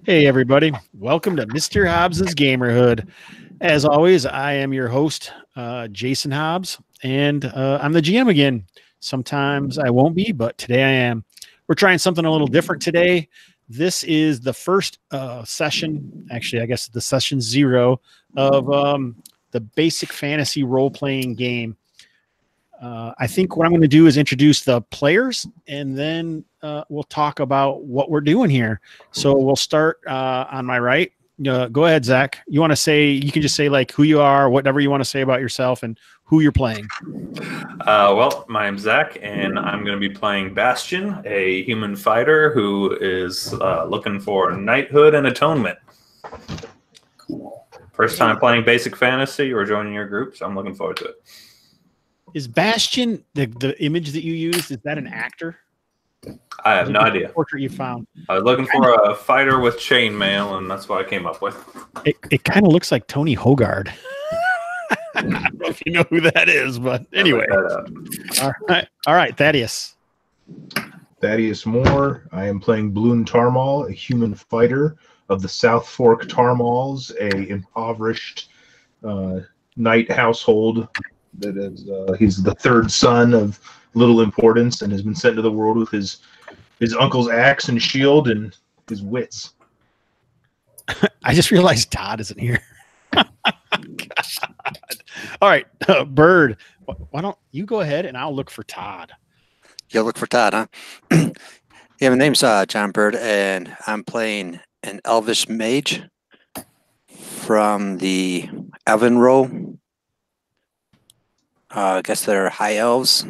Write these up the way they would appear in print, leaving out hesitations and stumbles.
Hey, everybody. Welcome to Mr. Hobbs's Gamerhood. As always, I am your host, Jason Hobbs, and I'm the GM again. Sometimes I won't be, but today I am. We're trying something a little different today. This is the first session, actually, I guess the session 0 of the basic fantasy role-playing game. I think what I'm going to do is introduce the players, and then we'll talk about what we're doing here. So we'll start on my right. Go ahead, Zach. You want to say, you can just say like who you are, whatever you want to say about yourself and who you're playing. Well, my name's Zach, and I'm going to be playing Bastion, a human fighter who is looking for knighthood and atonement. Cool. First time playing basic fantasy or joining your group, so I'm looking forward to it. Is Bastion, the image that you used, is that an actor? I have no idea. Portrait you found. I was looking for a fighter with chainmail, and that's what I came up with. It kind of looks like Tony Hogard. I don't know if you know who that is, but anyway. All right, Thaddeus. Thaddeus Moore. I am playing Bloon Tarmal, a human fighter of the South Fork Tarmals, a impoverished knight household. That is, he's the third son of little importance and has been sent to the world with his uncle's axe and shield and his wits. I just realized Todd isn't here. All right, Bird, why don't you go ahead and I'll look for Todd. You'll look for Todd, huh? Yeah, my name's John Bird, and I'm playing an elvish mage from the Elven Row. I guess they're high elves.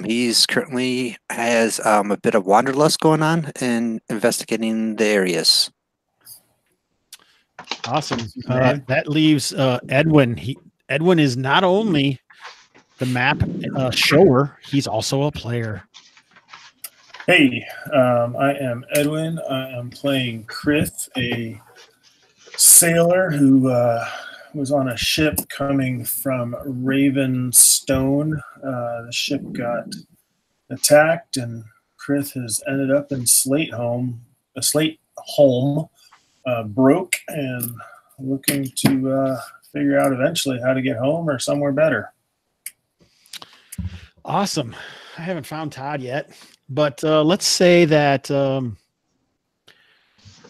He's currently has a bit of wanderlust going on and investigating the areas. Awesome. That leaves Edwin. Edwin is not only the map shower, he's also a player. Hey, I am Edwin. I am playing Chris, a sailor who was on a ship coming from Ravenstone. The ship got attacked, and Chris has ended up in Slate Home, broke, and looking to figure out eventually how to get home or somewhere better. Awesome. I haven't found Todd yet, but let's say that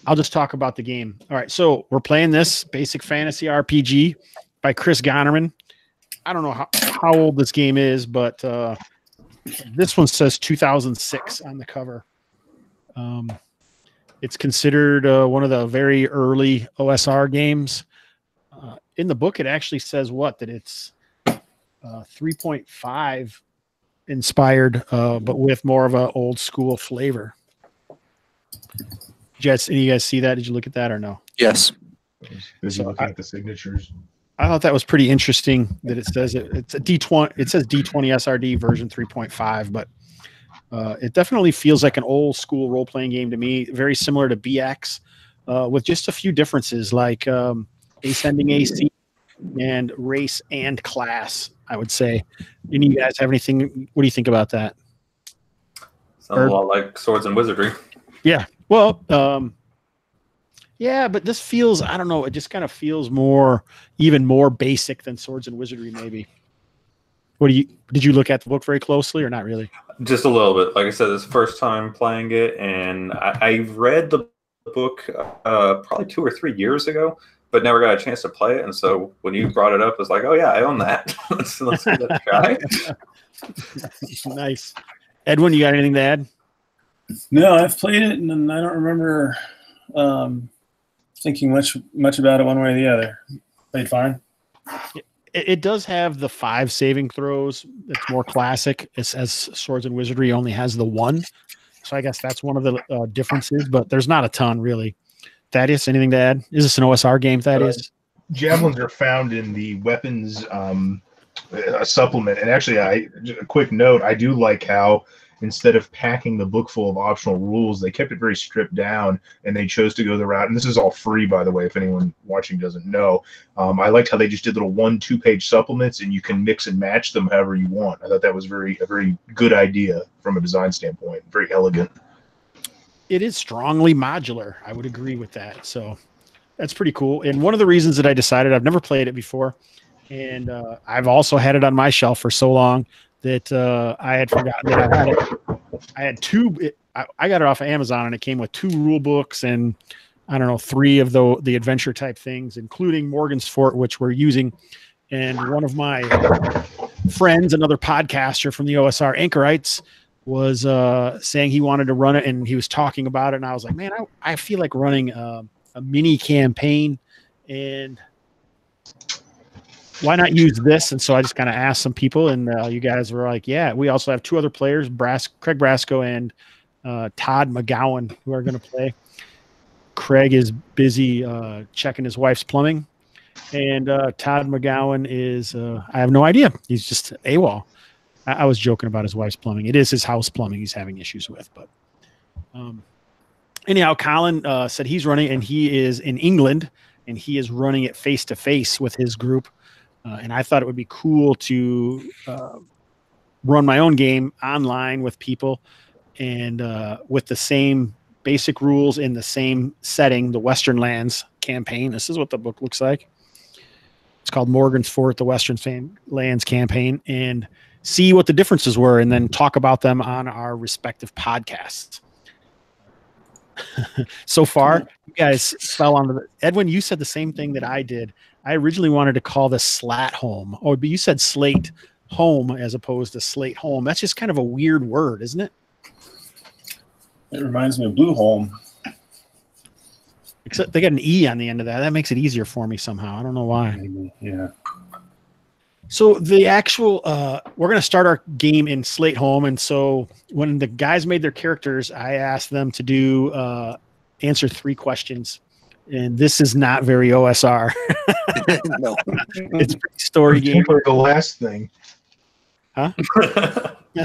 I'll just talk about the game. All right, so we're playing this basic fantasy RPG by Chris Gonnerman. I don't know how old this game is, but this one says 2006 on the cover. It's considered one of the very early OSR games. In the book, it actually says that it's 3.5 inspired, but with more of an old school flavor. Did you guys see that? Did you look at that or no? Yes. Busy looking at the signatures. I thought that was pretty interesting that it says it's a D20. It says D20 SRD version 3.5, but it definitely feels like an old school role playing game to me. Very similar to BX, with just a few differences like ascending AC and race and class. I would say. Any of you guys have anything? What do you think about that? Sounds a lot like Swords and Wizardry. Yeah. Well, yeah, but this feels, I don't know, it just kind of feels even more basic than Swords and Wizardry, maybe. Did you look at the book very closely or not really? Just a little bit. Like I said, this is the first time playing it, and I read the book probably 2 or 3 years ago, but never got a chance to play it. And so when you brought it up, it's like, oh yeah, I own that. let's give it a try. Nice. Edwin, you got anything to add? No, I've played it, and I don't remember thinking much about it one way or the other. Played fine. It does have the 5 saving throws. It's more classic. It says Swords and Wizardry only has the 1. So I guess that's one of the differences, but there's not a ton really. Thaddeus, anything to add? Is this an OSR game, Thaddeus? Javelins are found in the weapons supplement. And actually, a quick note, I do like how instead of packing the book full of optional rules, they kept it very stripped down, and they chose to go the route. And this is all free, by the way, if anyone watching doesn't know. I liked how they just did little 1-2-page supplements, and you can mix and match them however you want. I thought that was a very good idea from a design standpoint. Very elegant. it is strongly modular. I would agree with that. So that's pretty cool. And one of the reasons that I decided, I've never played it before, and I've also had it on my shelf for so long that I had forgotten that I had it. I had I got it off of Amazon, and it came with 2 rule books and I don't know, 3 of the adventure type things, including Morgan's Fort, which we're using. And one of my friends, another podcaster from the OSR Anchorites, was saying he wanted to run it, and he was talking about it. And I was like, man, I feel like running a mini campaign, and why not use this? And so I just kind of asked some people, and you guys were like, yeah. We also have 2 other players, Craig Brasco and Todd McGowan, who are going to play. Craig is busy checking his wife's plumbing, and Todd McGowan is I have no idea. He's just AWOL. I was joking about his wife's plumbing. It is his house plumbing he's having issues with. But anyhow, Colin said he's running, and he is in England, and he is running it face-to-face with his group. And I thought it would be cool to run my own game online with people, and with the same basic rules in the same setting, the Westernlands campaign. This is what the book looks like. It's called Morgan's Fort, the Westernlands campaign, and see what the differences were, and then talk about them on our respective podcasts. So far, you guys fell onto the... Edwin, you said the same thing that I did. I originally wanted to call this Slat Home. Oh, but you said Slate Home as opposed to Slate Home. That's just kind of a weird word, isn't it? It reminds me of Blue Home. Except they got an E on the end of that. That makes it easier for me somehow. I don't know why. Maybe, yeah. So the actual, we're going to start our game in Slate Home. And so when the guys made their characters, I asked them to do answer 3 questions. And this is not very OSR. No. It's pretty story game. Like the last thing. Huh?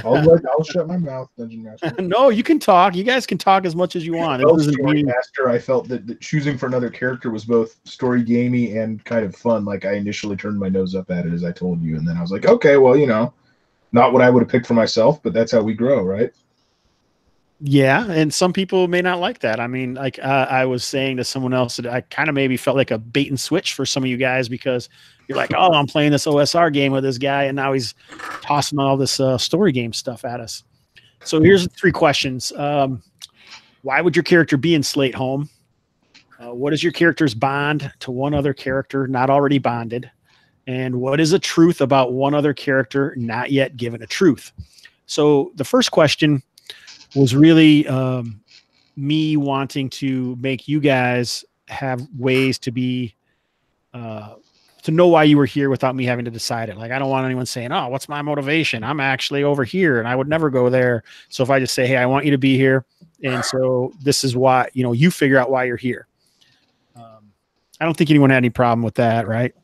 I'll shut my mouth, Dungeon Master. No, you can talk. You guys can talk as much as you want. Well, Story Master, I felt that choosing for another character was both story gamey and kind of fun. Like, I initially turned my nose up at it, as I told you, and then I was like, okay, well, not what I would have picked for myself, but that's how we grow, right? Yeah, and some people may not like that. I mean, like I was saying to someone else that I kind of maybe felt like a bait and switch for some of you guys, because you're like, oh, I'm playing this OSR game with this guy, and now he's tossing all this story game stuff at us. So here's the 3 questions. Why would your character be in Slate Home? What is your character's bond to one other character not already bonded? And what is a truth about one other character not yet given a truth? So the first question was really me wanting to make you guys have ways to be to know why you were here without me having to decide it. Like, I don't want anyone saying, oh, what's my motivation? I'm actually over here and I would never go there. So if I just say, hey, I want you to be here, and so this is why, you figure out why you're here. I don't think anyone had any problem with that, right?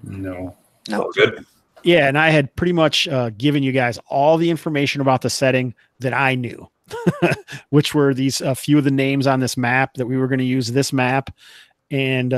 No. All good. Yeah, and I had pretty much given you guys all the information about the setting that I knew, which were these a few of the names on this map that we were going to use this map, and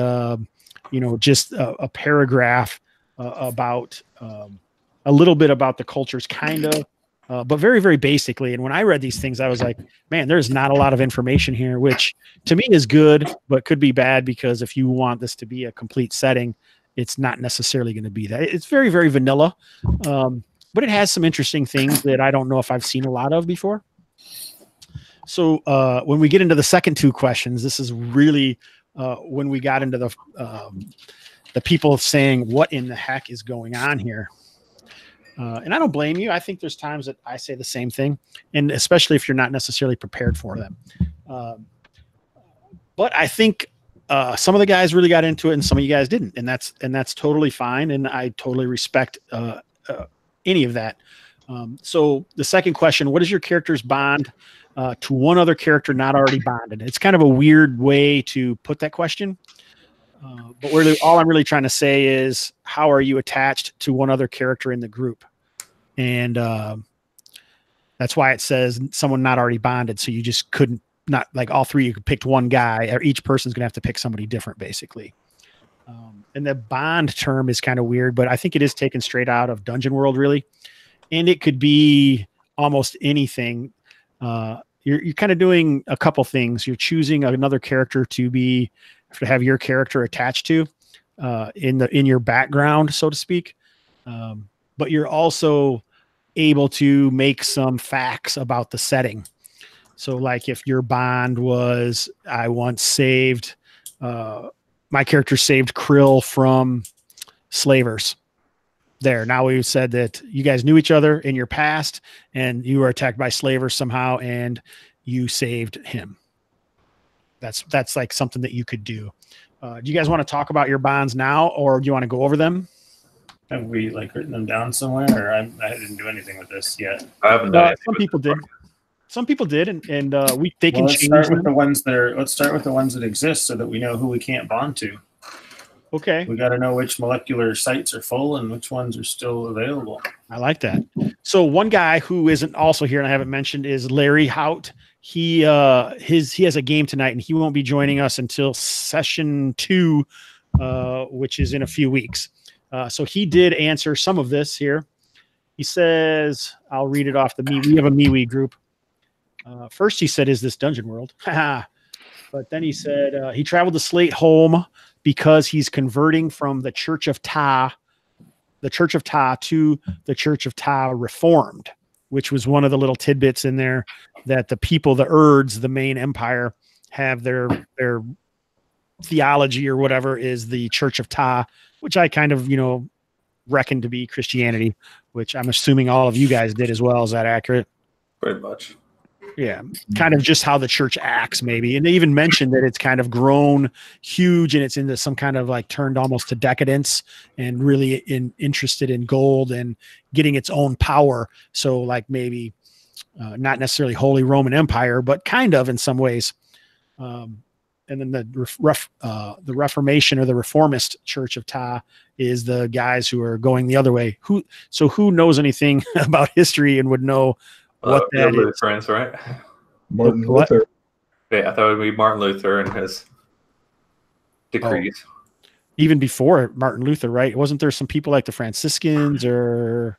just a paragraph about a little bit about the cultures, kind of, but very, very basically. And when I read these things, I was like, man, there's not a lot of information here, which to me is good, but could be bad, because if you want this to be a complete setting, it's not necessarily going to be that. It's very, very vanilla, but it has some interesting things that I don't know if I've seen a lot of before. So when we get into the second 2 questions, this is really when we got into the people saying, what in the heck is going on here? And I don't blame you. I think there's times that I say the same thing, and especially if you're not necessarily prepared for them. But I think some of the guys really got into it, and some of you guys didn't, and that's totally fine, and I totally respect any of that. So the second question: what is your character's bond to one other character not already bonded? It's kind of a weird way to put that question, but all I'm really trying to say is, how are you attached to one other character in the group? And that's why it says someone not already bonded. So you just couldn't. Not like all 3 you could pick one guy, or each person's gonna have to pick somebody different, basically. And the bond term is kind of weird, but I think it is taken straight out of Dungeon World, really, and it could be almost anything. you're kind of doing a couple things. You're choosing another character to have your character attached to in your background, so to speak. But you're also able to make some facts about the setting. So like if your bond was, I once saved, my character saved Krill from slavers. There. Now we've said that you guys knew each other in your past and you were attacked by slavers somehow and you saved him. That's like something that you could do. Do you guys want to talk about your bonds now, or do you want to go over them? Have we like written them down somewhere, or I didn't do anything with this yet? I haven't done Some people did. Some people did, and they can Let's change start them. with the ones that are. Let's start with the ones that exist, so that we know who we can't bond to. Okay. We got to know which molecular sites are full and which ones are still available. I like that. So one guy who isn't also here and I haven't mentioned is Larry Hout. He has a game tonight and he won't be joining us until session 2, which is in a few weeks. So he did answer some of this here. He says, I'll read it off we have a MeWe group. First he said, is this Dungeon World? But then he said he traveled to Slate home because he's converting from the Church of Ta to the Church of Ta Reformed, which was one of the little tidbits in there that the people, the Urds, the main empire, have their theology or whatever is the Church of Ta, which I kind of, reckon to be Christianity, which I'm assuming all of you guys did as well. Is that accurate? Pretty much. Yeah, kind of just how the church acts, maybe. And they even mentioned that it's kind of grown huge and it's into some kind of like turned almost to decadence and really interested in gold and getting its own power. So like maybe not necessarily Holy Roman Empire, but kind of in some ways. And then the Reformation or the Reformist Church of Ta is the guys who are going the other way. Who knows anything about history and would know what that is? Friends, right? Martin Luther. Yeah, I thought it would be Martin Luther and his decrees. Even before Martin Luther, right? Wasn't there some people like the Franciscans or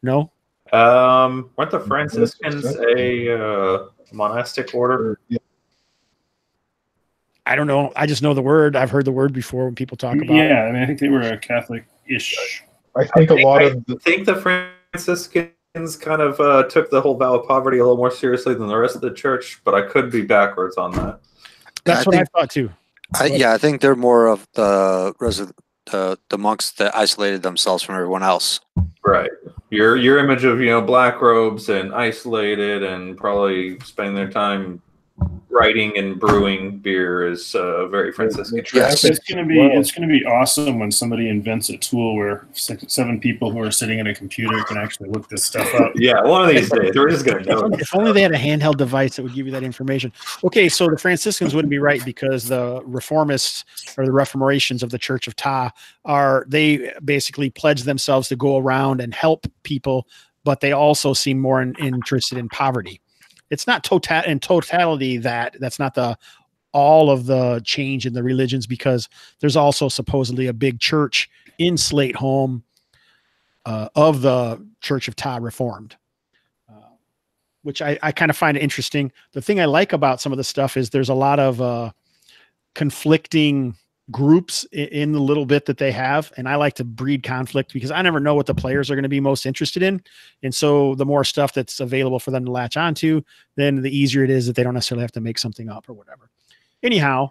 no? Weren't the Franciscans a monastic order? Yeah. I don't know. I just know the word. I've heard the word before when people talk about it. Yeah, I mean, I think they were a Catholic-ish. I think the Franciscans kind of took the whole vow of poverty a little more seriously than the rest of the church, but I could be backwards on that. That's what I thought too. I think they're more of the monks that isolated themselves from everyone else. Right. Your image of black robes and isolated and probably spending their time writing and brewing beer is very Franciscan. Yes. It's gonna be awesome when somebody invents a tool where 7 people who are sitting at a computer can actually look this stuff up. Yeah, one of these days we're just gonna know. If only they had a handheld device that would give you that information. Okay, so the Franciscans wouldn't be right because the Reformists or the Reformations of the Church of Ta they basically pledge themselves to go around and help people, but they also seem more interested in poverty. It's not totality that's not all of the change in the religions, because there's also supposedly a big church in Slate home of the Church of Ta Reformed, which I kind of find interesting. The thing I like about some of the stuff is there's a lot of conflicting groups in the little bit that they have, and I like to breed conflict because I never know what the players are going to be most interested in, and so the more stuff that's available for them to latch onto, then the easier it is that they don't necessarily have to make something up or whatever. Anyhow,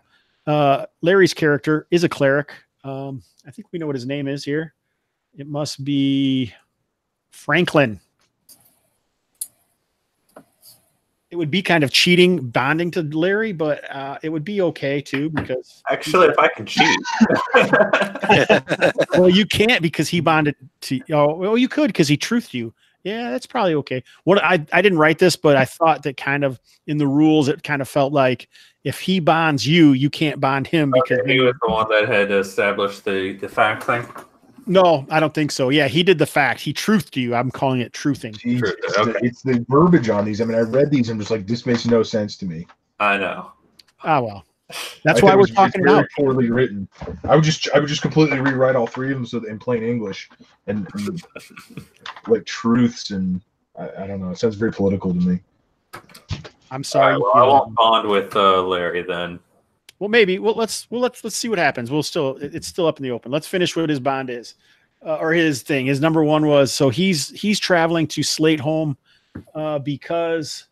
Larry's character is a cleric. I think we know what his name is here. It must be Franklin. It would be kind of cheating, bonding to Larry, but it would be okay too, because actually, if I can cheat, well, you can't because he bonded to. Oh, well, you could because he truthed you. Yeah, that's probably okay. What I didn't write this, but I thought that kind of in the rules, it kind of felt like if he bonds you, you can't bond him because he was the one that had established the fact thing. No, I don't think so. Yeah, he did the fact. He truthed you. I'm calling it truthing. It's the verbiage on these. I mean, I read these and just like, this makes no sense to me. I know. Oh, well. That's why we're talking about poorly written. I would just completely rewrite all 3 of them so that in plain English and like truths and I don't know. It sounds very political to me. I'm sorry. All right, well, I won't bond with Larry then. Well, maybe. Let's see what happens. It's still up in the open. Let's finish what his bond is, or his thing. His number one was, so he's traveling to Slate home because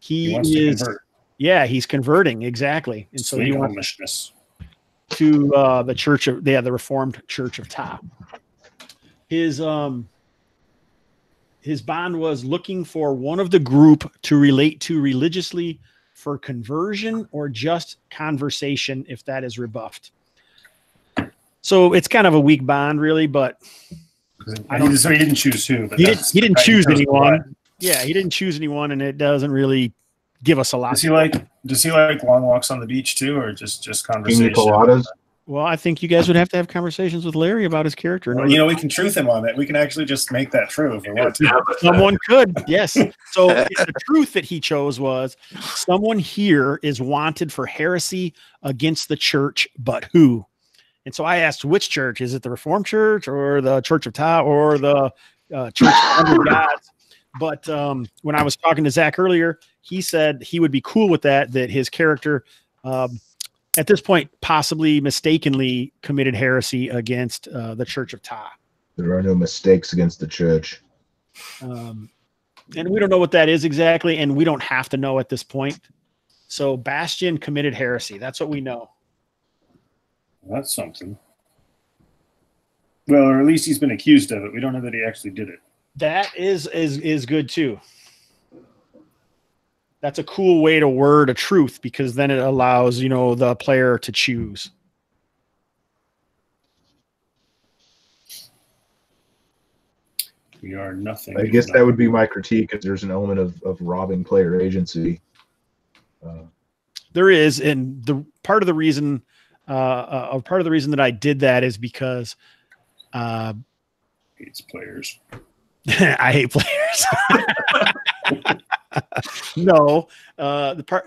he wants to convert. Yeah, he's converting, exactly, and so he wants to the church of the Reformed Church of Ta. His bond was looking for one of the group to relate to religiously for conversion or just conversation if that is rebuffed. So it's kind of a weak bond, really, but so he didn't choose who. But he didn't choose anyone. Yeah, he didn't choose anyone, and it doesn't really give us a lot. Does he like long walks on the beach too, or just conversation? Well, I think you guys would have to have conversations with Larry about his character. Well, we can truth him on that. We can actually just make that true if we want to. Someone could, yes. So the truth that he chose was someone here is wanted for heresy against the church, but who? And so I asked, which church? Is it the Reformed Church or the Church of Ta or the Church of Gods? But when I was talking to Zach earlier, he said he would be cool with that his character at this point possibly mistakenly committed heresy against the Church of Ta. There are no mistakes against the church. And we don't know what that is exactly, and we don't have to know at this point. So Bastian committed heresy. That's what we know. Well, that's something. Well, or at least he's been accused of it. We don't know that he actually did it. That is good too. That's a cool way to word a truth, because then it allows, the player to choose. We are nothing. I guess that would be my critique, because there's an element of robbing player agency. There is, and part of the reason that I did that is because hates players. I hate players. No,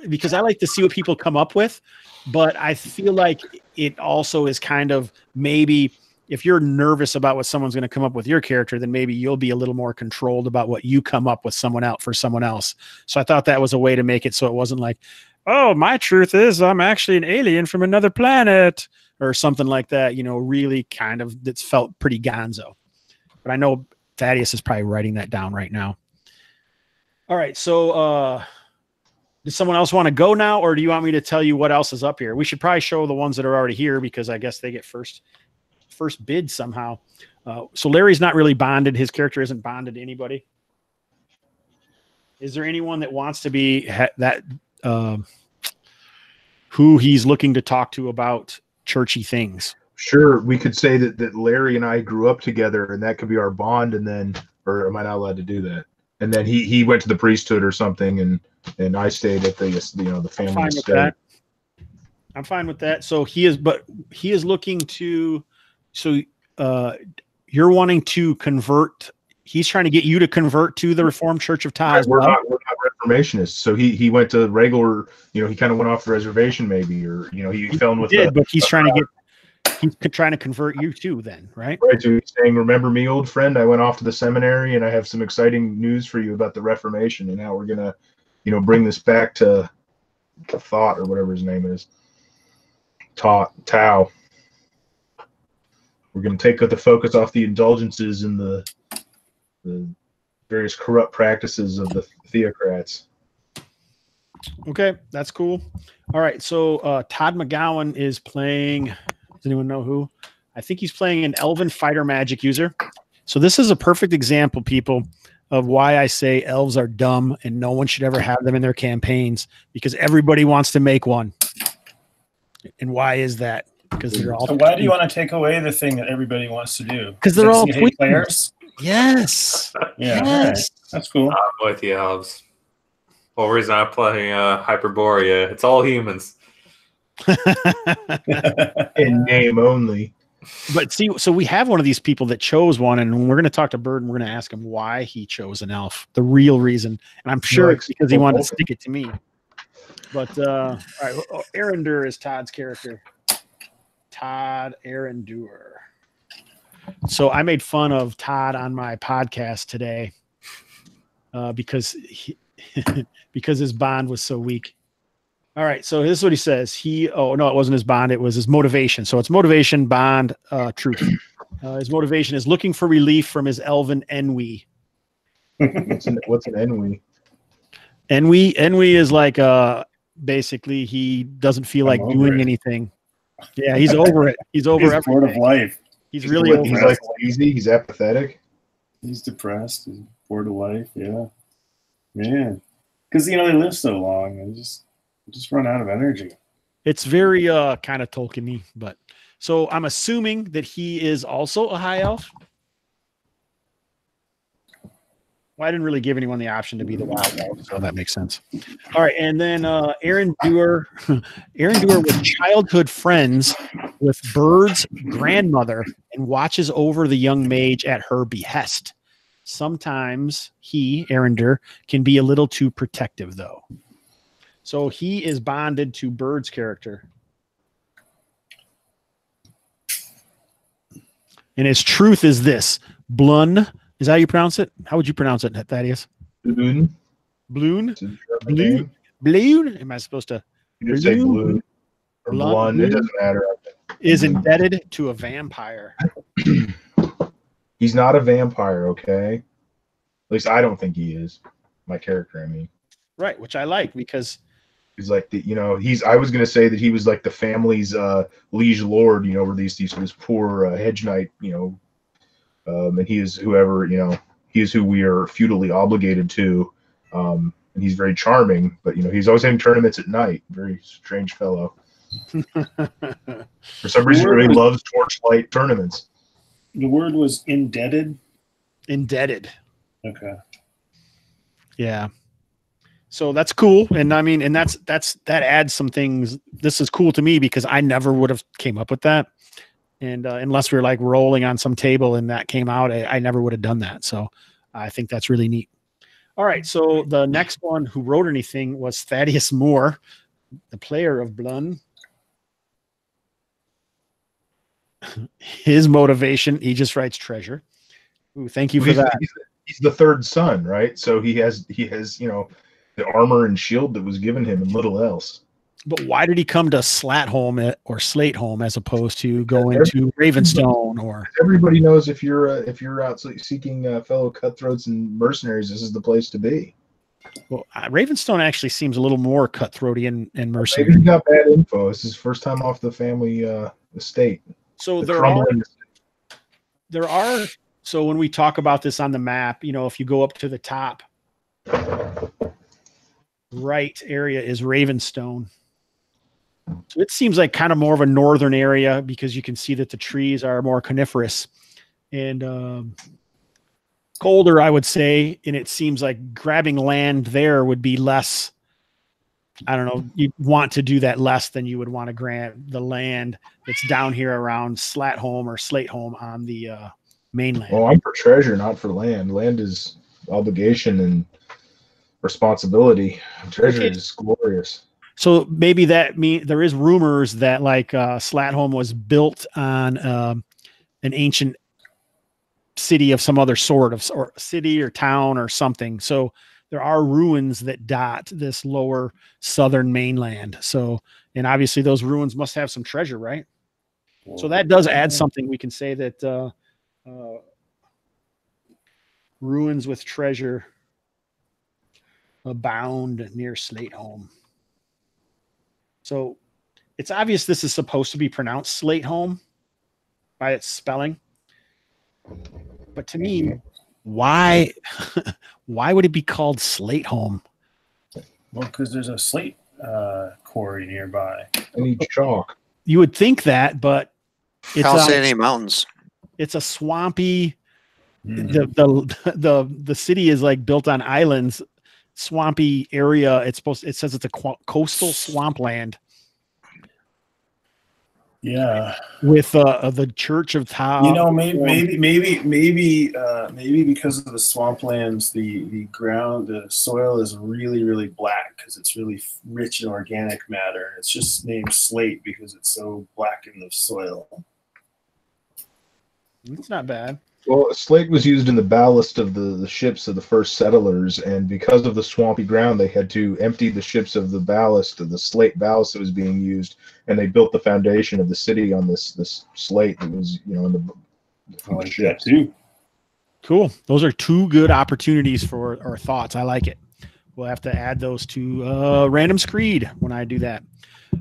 because I like to see what people come up with, but I feel like it also is kind of, maybe if you're nervous about what someone's going to come up with your character, then maybe you'll be a little more controlled about what you come up with for someone else. So I thought that was a way to make it so it wasn't like, oh, my truth is I'm actually an alien from another planet or something like that, really kind of, that's felt pretty gonzo. But I know Thaddeus is probably writing that down right now. All right, so does someone else want to go now, or do you want me to tell you what else is up here? We should probably show the ones that are already here, because I guess they get first bid somehow. So Larry's not really bonded. His character isn't bonded to anybody. Is there anyone that wants to be who he's looking to talk to about churchy things? Sure, we could say that Larry and I grew up together, and that could be our bond, and then, or am I not allowed to do that? And then he went to the priesthood or something, and I stayed at the family. I'm fine with that. I'm fine with that. So he is looking to. So you're wanting to convert. He's trying to get you to convert to the Reformed Church of Ta. We're not Reformationists. So he went to regular. He kind of went off the reservation, maybe, or he fell in with. But he's trying to get. He's trying to convert you too, then, right? Right. So he's saying, "Remember me, old friend? I went off to the seminary, and I have some exciting news for you about the Reformation, and how we're gonna, bring this back to thought, or whatever his name is, Tao. We're gonna take the focus off the indulgences and the various corrupt practices of the theocrats." Okay, that's cool. All right, so Todd McGowan is playing. Does anyone know who? I think he's playing an Elven fighter magic user. So this is a perfect example, people, of why I say elves are dumb and no one should ever have them in their campaigns, because everybody wants to make one. And why is that? Because they're all. So why do you want to take away the thing that everybody wants to do? Because they're all players. Yes. Yeah. Yes. Right. That's cool. I'm with you, Hobbs. Whole reason I'm playing Hyperborea. It's all humans. In name only. But see, so we have one of these people that chose one, and we're going to talk to Bird, and we're going to ask him why he chose an elf, the real reason. And I'm sure it's because he wanted to stick it to me. But all right, Arendur is Todd's character. Todd Arendur. So I made fun of Todd on my podcast today because because his bond was so weak. All right, so this is what he says. Oh no, it wasn't his bond, it was his motivation. So it's motivation, bond, truth. His motivation is looking for relief from his elven ennui. What's an ennui? Ennui is like basically he doesn't feel like doing anything. Yeah, he's over it. He's over He's everything. bored of life. He's really over He's it. like lazy. He's apathetic. He's depressed. He's bored of life. Yeah, man. Because they live so long and just run out of energy. It's very kind of Tolkien-y, but so I'm assuming that he is also a high elf. Well, I didn't really give anyone the option to be the wild elf, so that makes sense. All right, and then Aaron Dewar was childhood friends with Bird's grandmother and watches over the young mage at her behest. Sometimes he, Aaron Dewar, can be a little too protective, though. So he is bonded to Bird's character. And his truth is this. Blun. Is that how you pronounce it? How would you pronounce it, Thaddeus? Bloon. Bloon? Bloon? Am I supposed to? You just say blue or blonde. It doesn't matter. Is indebted to a vampire. He's not a vampire, okay? At least I don't think he is. My character, I mean. Right, which I like because he's like I was gonna say that he was like the family's liege lord, where these poor hedge knight, and he is whoever, he is who we are feudally obligated to. And he's very charming, but he's always having tournaments at night. Very strange fellow. For some reason, he really loves torchlight tournaments. The word was indebted. Indebted. Okay. Yeah. So that's cool. And I mean, and that adds some things. This is cool to me because I never would have came up with that. And unless we were like rolling on some table and that came out, I never would have done that. So I think that's really neat. All right. So the next one who wrote anything was Thaddeus Moore, the player of Blun. His motivation, he just writes treasure. Ooh, thank you for that. He's the third son, right? So he has the armor and shield that was given him and little else. But why did he come to Slatholm or Slateholm as opposed to going to Ravenstone? Or everybody knows if you're out seeking fellow cutthroats and mercenaries, this is the place to be. Well, Ravenstone actually seems a little more cutthroaty and mercenary. Maybe he got bad info. This is his first time off the family estate. So there are. So when we talk about this on the map, if you go up to the top right area is Ravenstone. So it seems like kind of more of a northern area because you can see that the trees are more coniferous and colder, I would say. And it seems like grabbing land there would be less. I don't know. You want to do that less than you would want to grab the land that's down here around Slatholm or Slateholm on the mainland. Well, I'm for treasure, not for land. Land is obligation and responsibility. Treasure is glorious. So maybe there is rumors that like Slatholm was built on an ancient city of some other sort of or city or town or something. So there are ruins that dot this lower southern mainland. So, and obviously those ruins must have some treasure, right? So that does add something. We can say that ruins with treasure abound near Slateholm. So it's obvious this is supposed to be pronounced Slateholm by its spelling. But to me, why would it be called Slateholm? Well, because there's a slate quarry nearby. I need chalk. You would think that, but I don't see any mountains. It's a swampy. The city is like built on islands, swampy area. It says it's a coastal swampland. Yeah, with the Church of Tau. Maybe because of the swamplands, the ground, the soil is really, really black because it's really rich in organic matter. It's just named slate because it's so black in the soil. It's not bad. Well, slate was used in the ballast of the ships of the first settlers, and because of the swampy ground, they had to empty the ships of the ballast, of the slate ballast that was being used, and they built the foundation of the city on this slate that was, in the I like that too. Cool. Those are two good opportunities for our thoughts. I like it. We'll have to add those to Random Screed when I do that.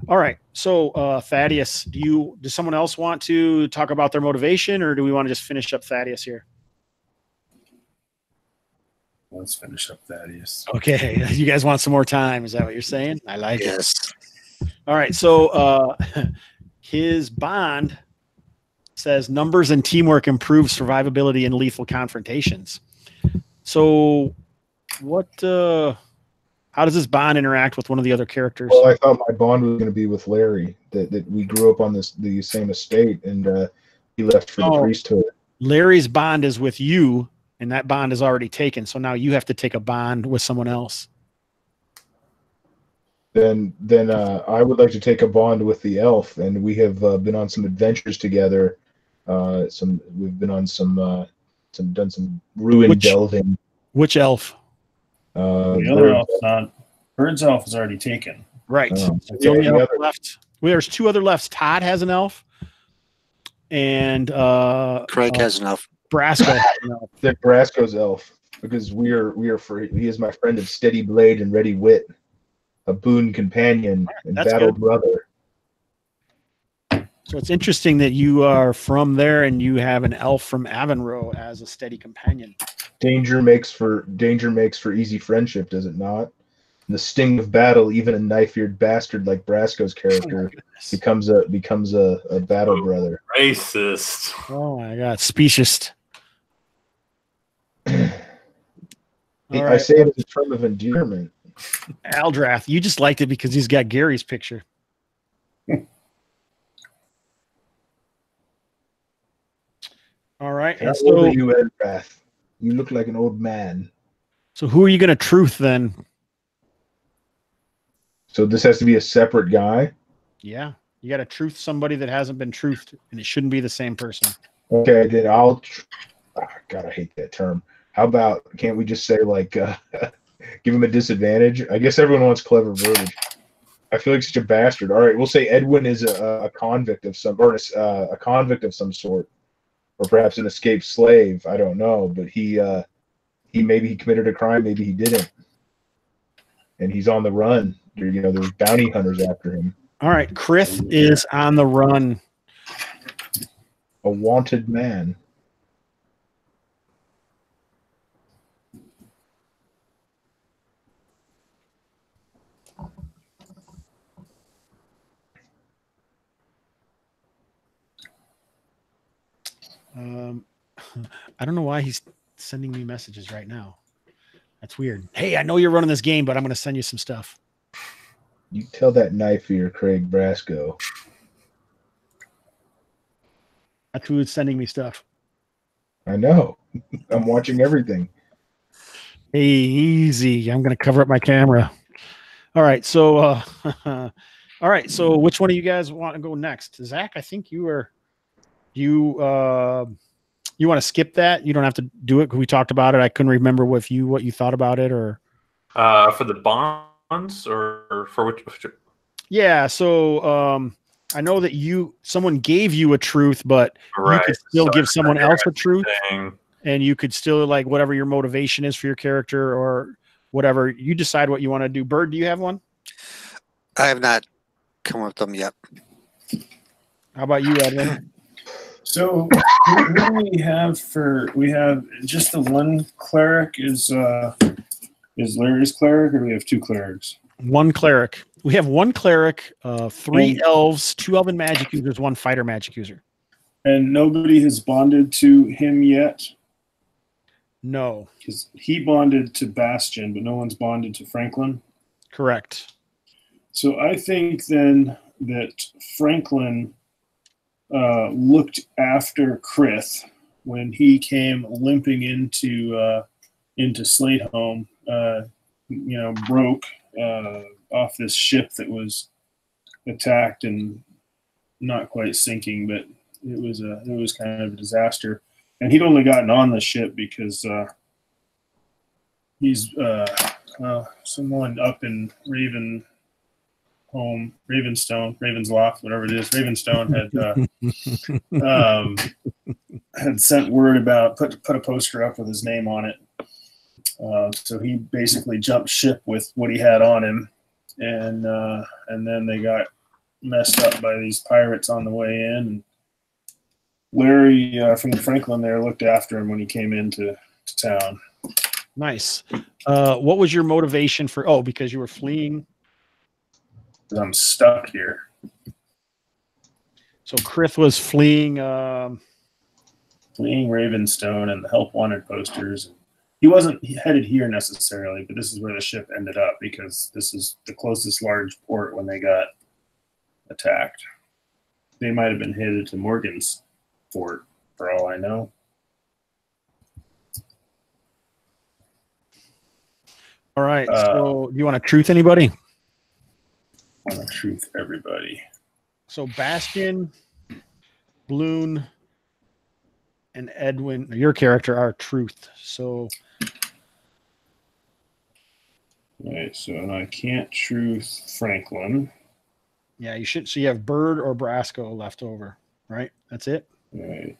All right. So Thaddeus, does someone else want to talk about their motivation, or do we want to just finish up Thaddeus here? Let's finish up Thaddeus. Okay. You guys want some more time? Is that what you're saying? I like it. All right. So his bond says numbers and teamwork improve survivability in lethal confrontations. So how does this bond interact with one of the other characters? Well, I thought my bond was going to be with Larry, that we grew up on the same estate, and he left for the priesthood. Larry's bond is with you, and that bond is already taken. So now you have to take a bond with someone else. Then I would like to take a bond with the elf, and we have been on some adventures together. We've been on done some ruin delving. Which elf? The other elf's not. Bird's elf is already taken. Right. The only elf left. Well, there's two other lefts. Todd has an elf, and Craig has an elf. Brasco has an elf. That Brasco's elf, because we are free. He is my friend of steady blade and ready wit, a boon companion and battle brother. So it's interesting that you are from there and you have an elf from Avonroe as a steady companion. Danger makes for easy friendship, does it not? In the sting of battle, even a knife-eared bastard like Brasco's character becomes a battle brother. Racist. Oh my God, speciest. I say it as a term of endearment. Aldrath, you just liked it because he's got Gary's picture. All right. How old are you, Aldrath? You look like an old man. So who are you going to truth then? So this has to be a separate guy? Yeah. You got to truth somebody that hasn't been truthed, and it shouldn't be the same person. Okay, then God, I hate that term. How about, can't we just say, like, give him a disadvantage? I guess everyone wants clever verbiage. I feel like such a bastard. All right, we'll say Edwin is a convict of some, or a convict of some sort, or perhaps an escaped slave. I don't know, but he maybe he committed a crime, maybe he didn't, and he's on the run. There's bounty hunters after him. All right, Krith is on the run. A wanted man. I don't know why he's sending me messages right now. That's weird. Hey, I know you're running this game, but I'm going to send you some stuff. You tell that knife-eater Craig Brasco. That's who is sending me stuff. I know. I'm watching everything. Hey, easy. I'm going to cover up my camera. All right. So, all right. So which one of you guys want to go next? Zach, I think you want to skip that? You don't have to do it because we talked about it. I couldn't remember what you thought about it, or for the bonds, or for which? Yeah. So I know that someone gave you a truth, but you could still give someone else a truth, and you could still, like, whatever your motivation is for your character or whatever, you decide what you want to do. Bird, do you have one? I have not come up with them yet. How about you, Edwin? So what do we have we have just the one cleric is Larry's cleric, or do we have two clerics? One cleric. We have one cleric, three elves, 2 elven magic users, 1 fighter magic user. And nobody has bonded to him yet? No. Because he bonded to Bastion, but no one's bonded to Franklin? Correct. So I think then that Franklin looked after Krith when he came limping into Slate Home, broke off this ship that was attacked and not quite sinking, but it was kind of a disaster. and he'd only gotten on the ship because he's someone up in Ravensloft, whatever it is. Ravenstone had sent word about put a poster up with his name on it. So he basically jumped ship with what he had on him, and then they got messed up by these pirates on the way in. And Larry from the Franklin there looked after him when he came into town. Nice. What was your motivation for? Oh, because you were fleeing. I'm stuck here. So Krith was fleeing. Fleeing Ravenstone and the help wanted posters. He wasn't headed here necessarily, but this is where the ship ended up because this is the closest large port when they got attacked. They might have been headed to Morgan's fort, for all I know. All right. So do you want to truth anybody? I want to truth everybody. So Bastion, Bloon, and Edwin, your character, are truth. So right, so I can't truth Franklin. yeah, you should. So you have Bird or Brasco left over, right? That's it. Right.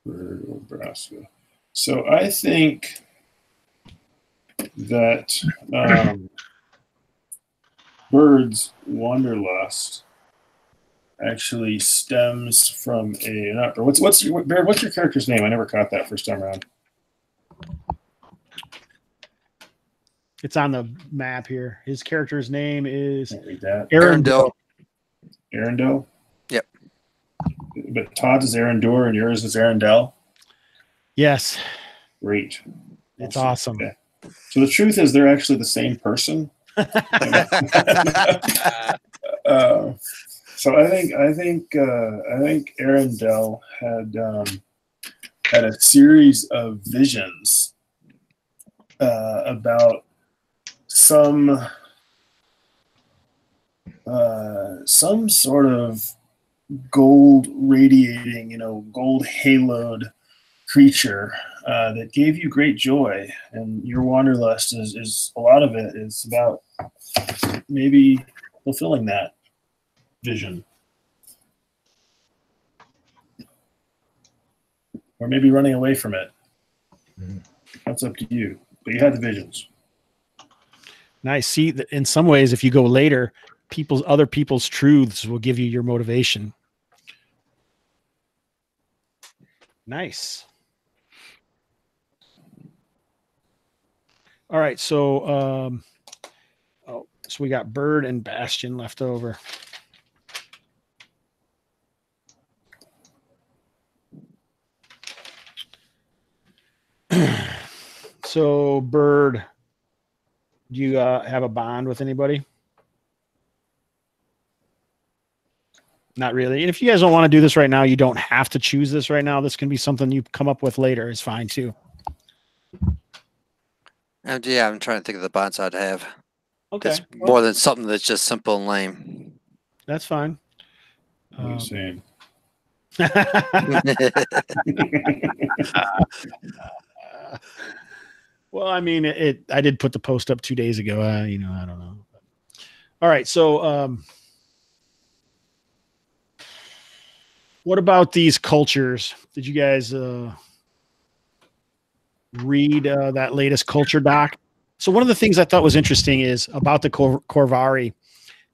Bird or Brasco. So I think that Bird's wanderlust actually stems from what's your character's name? I never caught that first time around. It's on the map here. His character's name is Can't read that. Arundel. Arundel? Yep. But Todd's is Arundel and yours is Arundel? Yes. Great. It's awesome. Okay. So the truth is they're actually the same person. So I think Arundel had a series of visions about some sort of gold radiating, gold haloed creature that gave you great joy, and your wanderlust is a lot of it is about maybe fulfilling that vision, or maybe running away from it. That's up to you, but you had the visions. Nice. See, in some ways, if you go later, other people's truths will give you your motivation. Nice. All right, so so we got Bird and Bastion left over. So Bird, do you have a bond with anybody? Not really. And if you guys don't want to do this right now, you don't have to choose this right now. This can be something you come up with later. It's fine too. Yeah, I'm trying to think of the bonds I'd have. Okay. It's more than something that's just simple and lame. That's fine. Same. Well, I mean, I did put the post up 2 days ago. I don't know. All right. So, what about these cultures? Did you guys read that latest culture doc? So one of the things I thought was interesting is about the Corvari.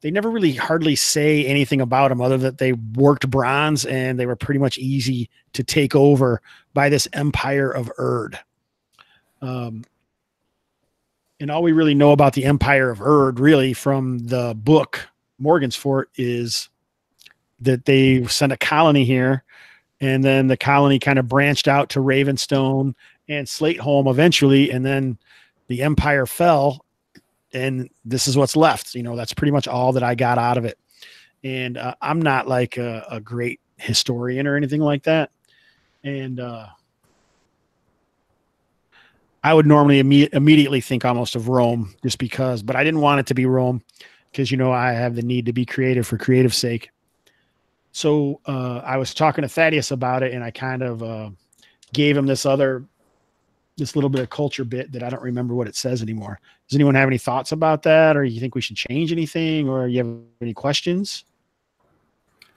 They never really hardly say anything about them other than that they worked bronze and they were pretty much easy to take over by this Empire of Erd. And all we really know about the Empire of Erd really from the book Morgan's Fort is that they sent a colony here, and then the colony kind of branched out to Ravenstone and Slateholm eventually, and then the empire fell, and this is what's left. That's pretty much all that I got out of it. And I'm not like a great historian or anything like that. And I would normally immediately think almost of Rome just because, but I didn't want it to be Rome because, I have the need to be creative for creative sake. So I was talking to Thaddeus about it, and I kind of gave him this little bit of culture bit that I don't remember what it says anymore. Does anyone have any thoughts about that, or you think we should change anything, or you have any questions?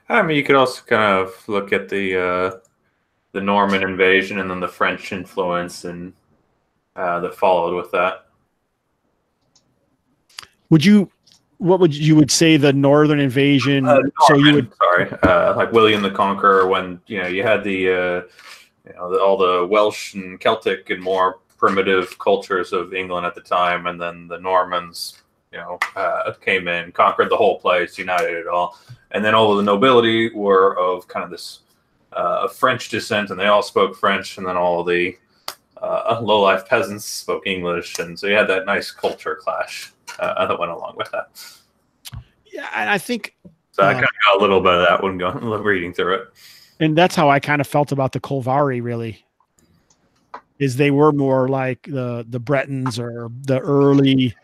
I mean, you could also kind of look at the Norman invasion and then the French influence and that followed with that. What would you say the Northern invasion? So you would like William the Conqueror, when you had the all the Welsh and Celtic and more primitive cultures of England at the time, and then the Normans, came in, conquered the whole place, united it all, and then all of the nobility were of kind of this French descent, and they all spoke French, and then all the low-life peasants spoke English, and so you had that nice culture clash that went along with that. Yeah, and I think so. I kind of got a little bit of that when reading through it, and that's how I kind of felt about the Colvari. Really, is they were more like the Bretons or the early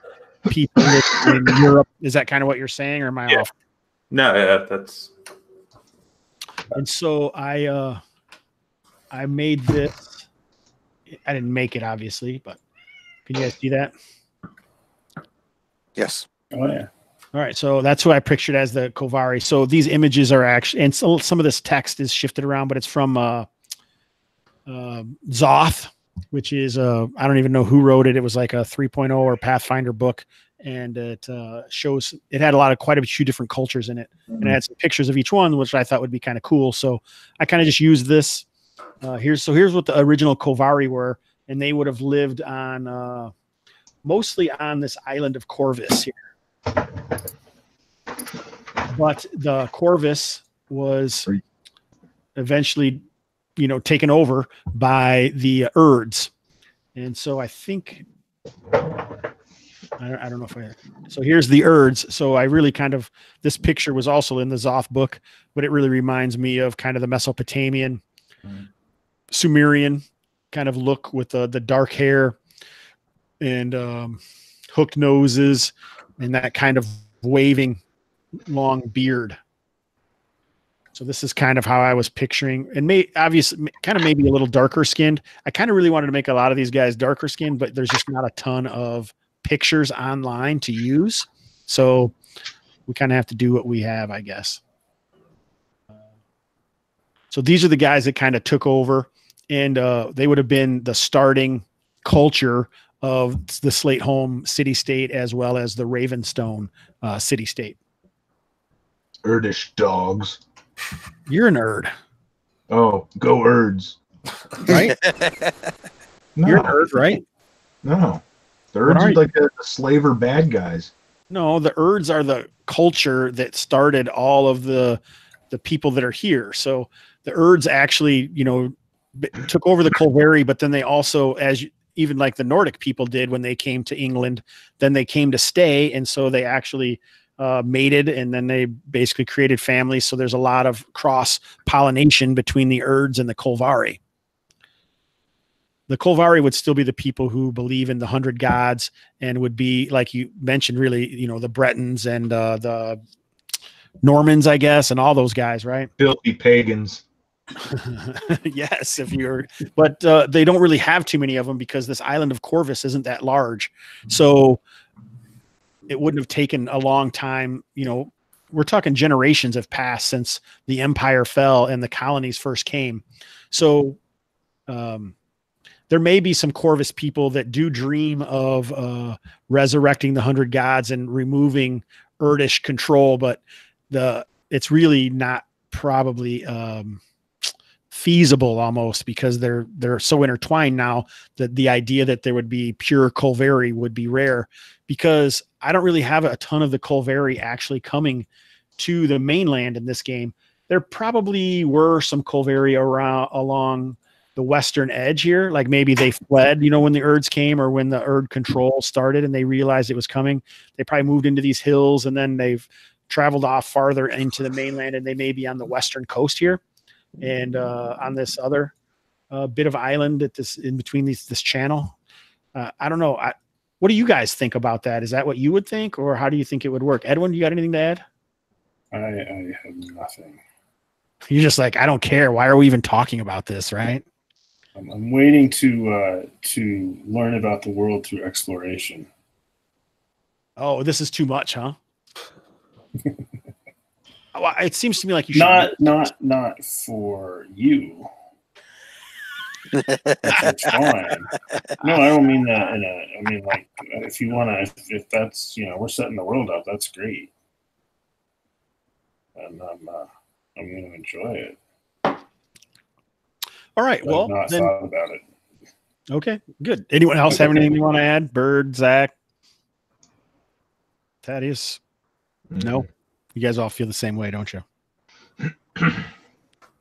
people in Europe. Is that kind of what you're saying, or am I off? No, yeah, that's. And so I made this. I didn't make it, obviously, but can you guys see that? Yes. Oh yeah. All right, so that's who I pictured as the Colvari. So these images are actually, and so some of this text is shifted around, but it's from Zoth, which is I don't even know who wrote it. It was like a 3.0 or Pathfinder book, and it shows it had quite a few different cultures in it, and it had some pictures of each one, which I thought would be kind of cool. So I kind of just used this. Here's what the original Colvari were, and they would have lived on mostly on this island of Corvus here. But the Corvus was eventually, taken over by the Urds. And so I think, I don't know if so here's the Urds. So I really this picture was also in the Zoth book, but it really reminds me of kind of the Mesopotamian, Sumerian kind of look with the dark hair and hooked noses and that kind of waving long beard. So this is kind of how I was picturing, and obviously kind of maybe a little darker skinned. I kind of really wanted to make a lot of these guys darker skinned, but there's just not a ton of pictures online to use. So we kind of have to do what we have, I guess. So these are the guys that kind of took over, and they would have been the starting culture of the Slate-Home city-state as well as the Ravenstone city-state. Urdish dogs. You're an Urd. Oh, go Urds. Right? No. You're an Urd, right? No. The Urds are like the slaver bad guys. No, the Urds are the culture that started all of the people that are here. So the Urds actually, took over the Colvari, but then they also, even like the Nordic people did when they came to England, then they came to stay. And so they actually mated, and then they basically created families. So there's a lot of cross pollination between the Urds and the Colvari. The Colvari would still be the people who believe in the 100 gods and would be, like you mentioned, really, the Bretons and the Normans, I guess, and all those guys, right? Filthy pagans. Yes, but they don't really have too many of them because this island of Corvus isn't that large. So it wouldn't have taken a long time. We're talking generations have passed since the empire fell and the colonies first came. So there may be some Corvus people that do dream of resurrecting the 100 gods and removing Urdish control, but it's really not probably feasible almost, because they're so intertwined now that the idea that there would be pure Colvari would be rare, because I don't really have a ton of the Colvari actually coming to the mainland in this game. There probably were some Colvari along the western edge here, like maybe they fled, when the Urds came, or when the Urd control started and they realized it was coming. They probably moved into these hills, and then they've traveled off farther into the mainland, and they may be on the western coast here. And on this other bit of island in between this channel. I don't know. What do you guys think about that? Is that what you would think, or how do you think it would work? Edwin, you got anything to add? I have nothing. You're just like, I don't care. Why are we even talking about this, right? I'm waiting to learn about the world through exploration. Oh, this is too much, huh? Well, it seems to me like you should not for you. It's fine. No, I don't mean that. I mean, like, if you want to, if that's, we're setting the world up, that's great, and I'm going to enjoy it. All right. Well, I've not thought about it. Okay, good. Anyone else have anything you want to add? Bird, Zach, Thaddeus? No? You guys all feel the same way, don't you?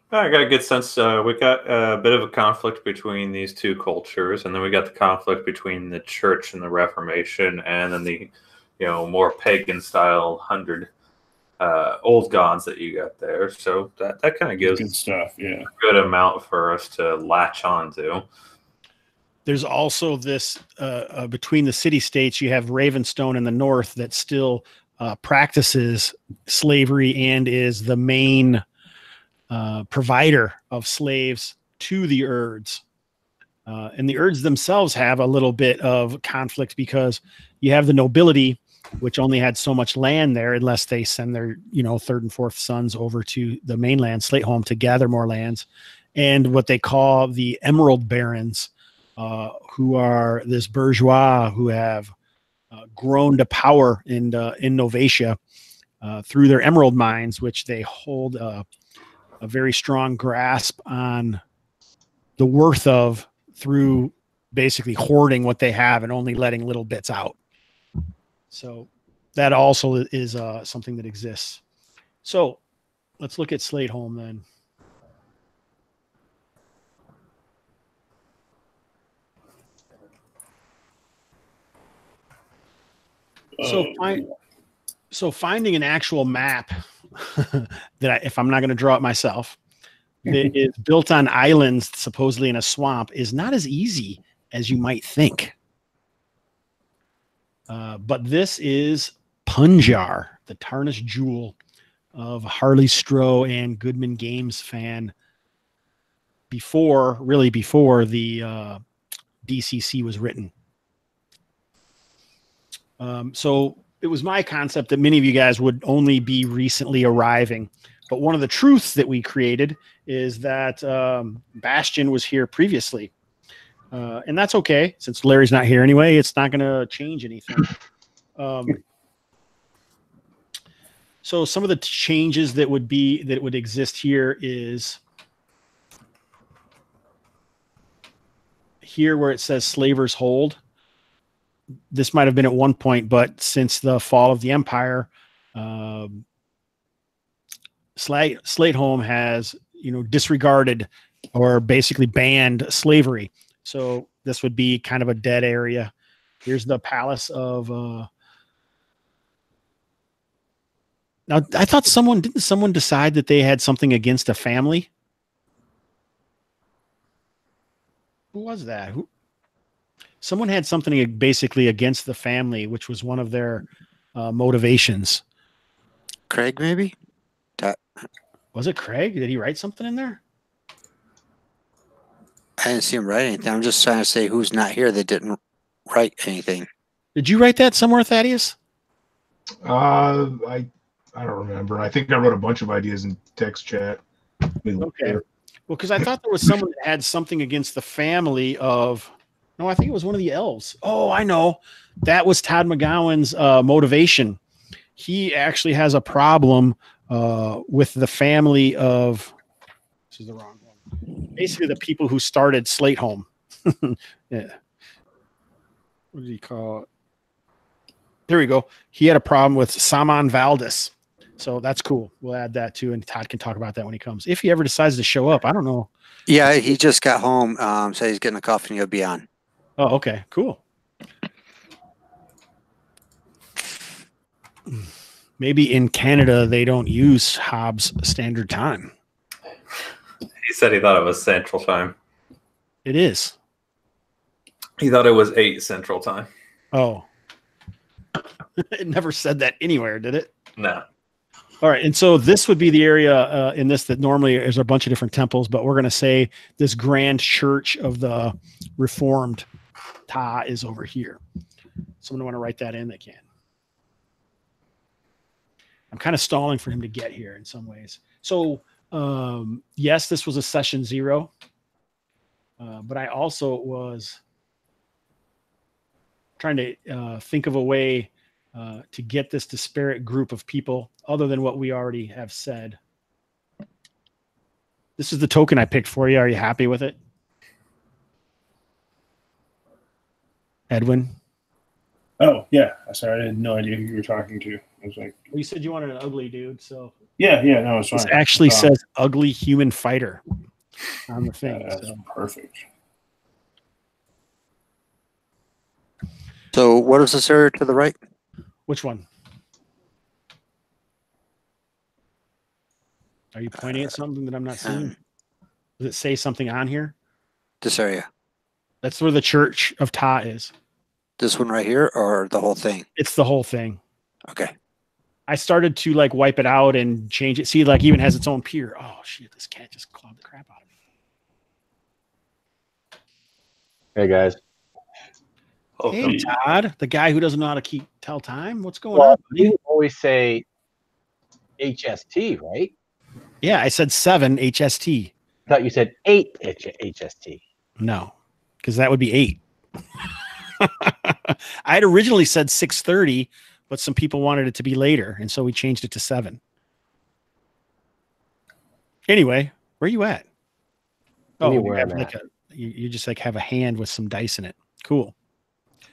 I got a good sense. We got a bit of a conflict between these two cultures, and then we got the conflict between the church and the Reformation, and then the, more pagan style 100 old gods that you got there. So that kind of gives good stuff. Yeah, a good amount for us to latch on to. There's also this between the city states, you have Ravenstone in the north that still practices slavery and is the main provider of slaves to the Urds. And the Urds themselves have a little bit of conflict because you have the nobility, which only had so much land there unless they send their, third and fourth sons over to the mainland, Slateholm, to gather more lands. And what they call the Emerald Barons, who are this bourgeois who have grown to power in Novatia through their emerald mines, which they hold a very strong grasp on the worth of through basically hoarding what they have and only letting little bits out. So that also is something that exists. So let's look at Slateholm then. So finding an actual map that if I'm not going to draw it myself, that is built on islands, supposedly in a swamp, is not as easy as you might think. But this is Punjar, the tarnished jewel of Harley Stroh and Goodman Games fan before the DCC was written. So it was my concept that many of you guys would only be recently arriving. But one of the truths that we created is that Bastion was here previously. And that's okay. Since Larry's not here anyway, it's not going to change anything. So some of the changes that would exist here is here where it says Slaver's Hold. This might have been at one point, but since the fall of the Empire, Slateholm has, disregarded or basically banned slavery. So this would be kind of a dead area. Here's the palace of. Now, I thought didn't someone decide that they had something against a family? Who was that? Someone had something basically against the family, which was one of their motivations. Craig, maybe? Was it Craig? Did he write something in there? I didn't see him write anything. I'm just trying to say who's not here that didn't write anything. Did you write that somewhere, Thaddeus? I don't remember. I think I wrote a bunch of ideas in text chat. Okay. Well, because I thought there was someone that had something against the family of. No, I think it was one of the elves. Oh, I know. That was Todd McGowan's motivation. He actually has a problem with the family of. This is the wrong one. Basically, the people who started Slateholm. Yeah. What did he call it? There we go. He had a problem with Saman Valdis. So that's cool. We'll add that too, and Todd can talk about that when he comes. If he ever decides to show up, I don't know. Yeah, he just got home. Said he's getting a coffee and he'll be on. Oh, okay, cool. Maybe in Canada they don't use Hobbs Standard Time. He said he thought it was Central Time. It is. He thought it was 8 Central Time. Oh. It never said that anywhere, did it? No. All right, and so this would be the area in this that normally is a bunch of different temples, but we're going to say this grand church of the Reformed Ta is over here. Someone want to write that in, they can. I'm kind of stalling for him to get here in some ways. So yes, this was a session 0, but I also was trying to think of a way to get this disparate group of people other than what we already have said. This is the token I picked for you. Are you happy with it? Edwin? Oh, yeah. Sorry, I had no idea who you were talking to. I was like, well, you said you wanted an ugly dude, so. Yeah, no, it's fine. This actually says ugly human fighter on the thing. That's perfect. So what is this area to the right? Which one? Are you pointing at something that I'm not seeing? Does it say something on here? This area. That's where the Church of Ta is. This one right here, or the whole thing? It's the whole thing. Okay. I started to like wipe it out and change it. See, like even has its own pier. Oh shit, this cat just clawed the crap out of me. Hey guys. Oh, Hey Todd, the guy who doesn't know how to tell time. What's going on? You always say HST, right? Yeah, I said 7 HST. I thought you said 8 HST. No, because that would be 8. I had originally said 6:30, but some people wanted it to be later, and so we changed it to 7. Anyway, where are you at? Oh, you just like have a hand with some dice in it. Cool.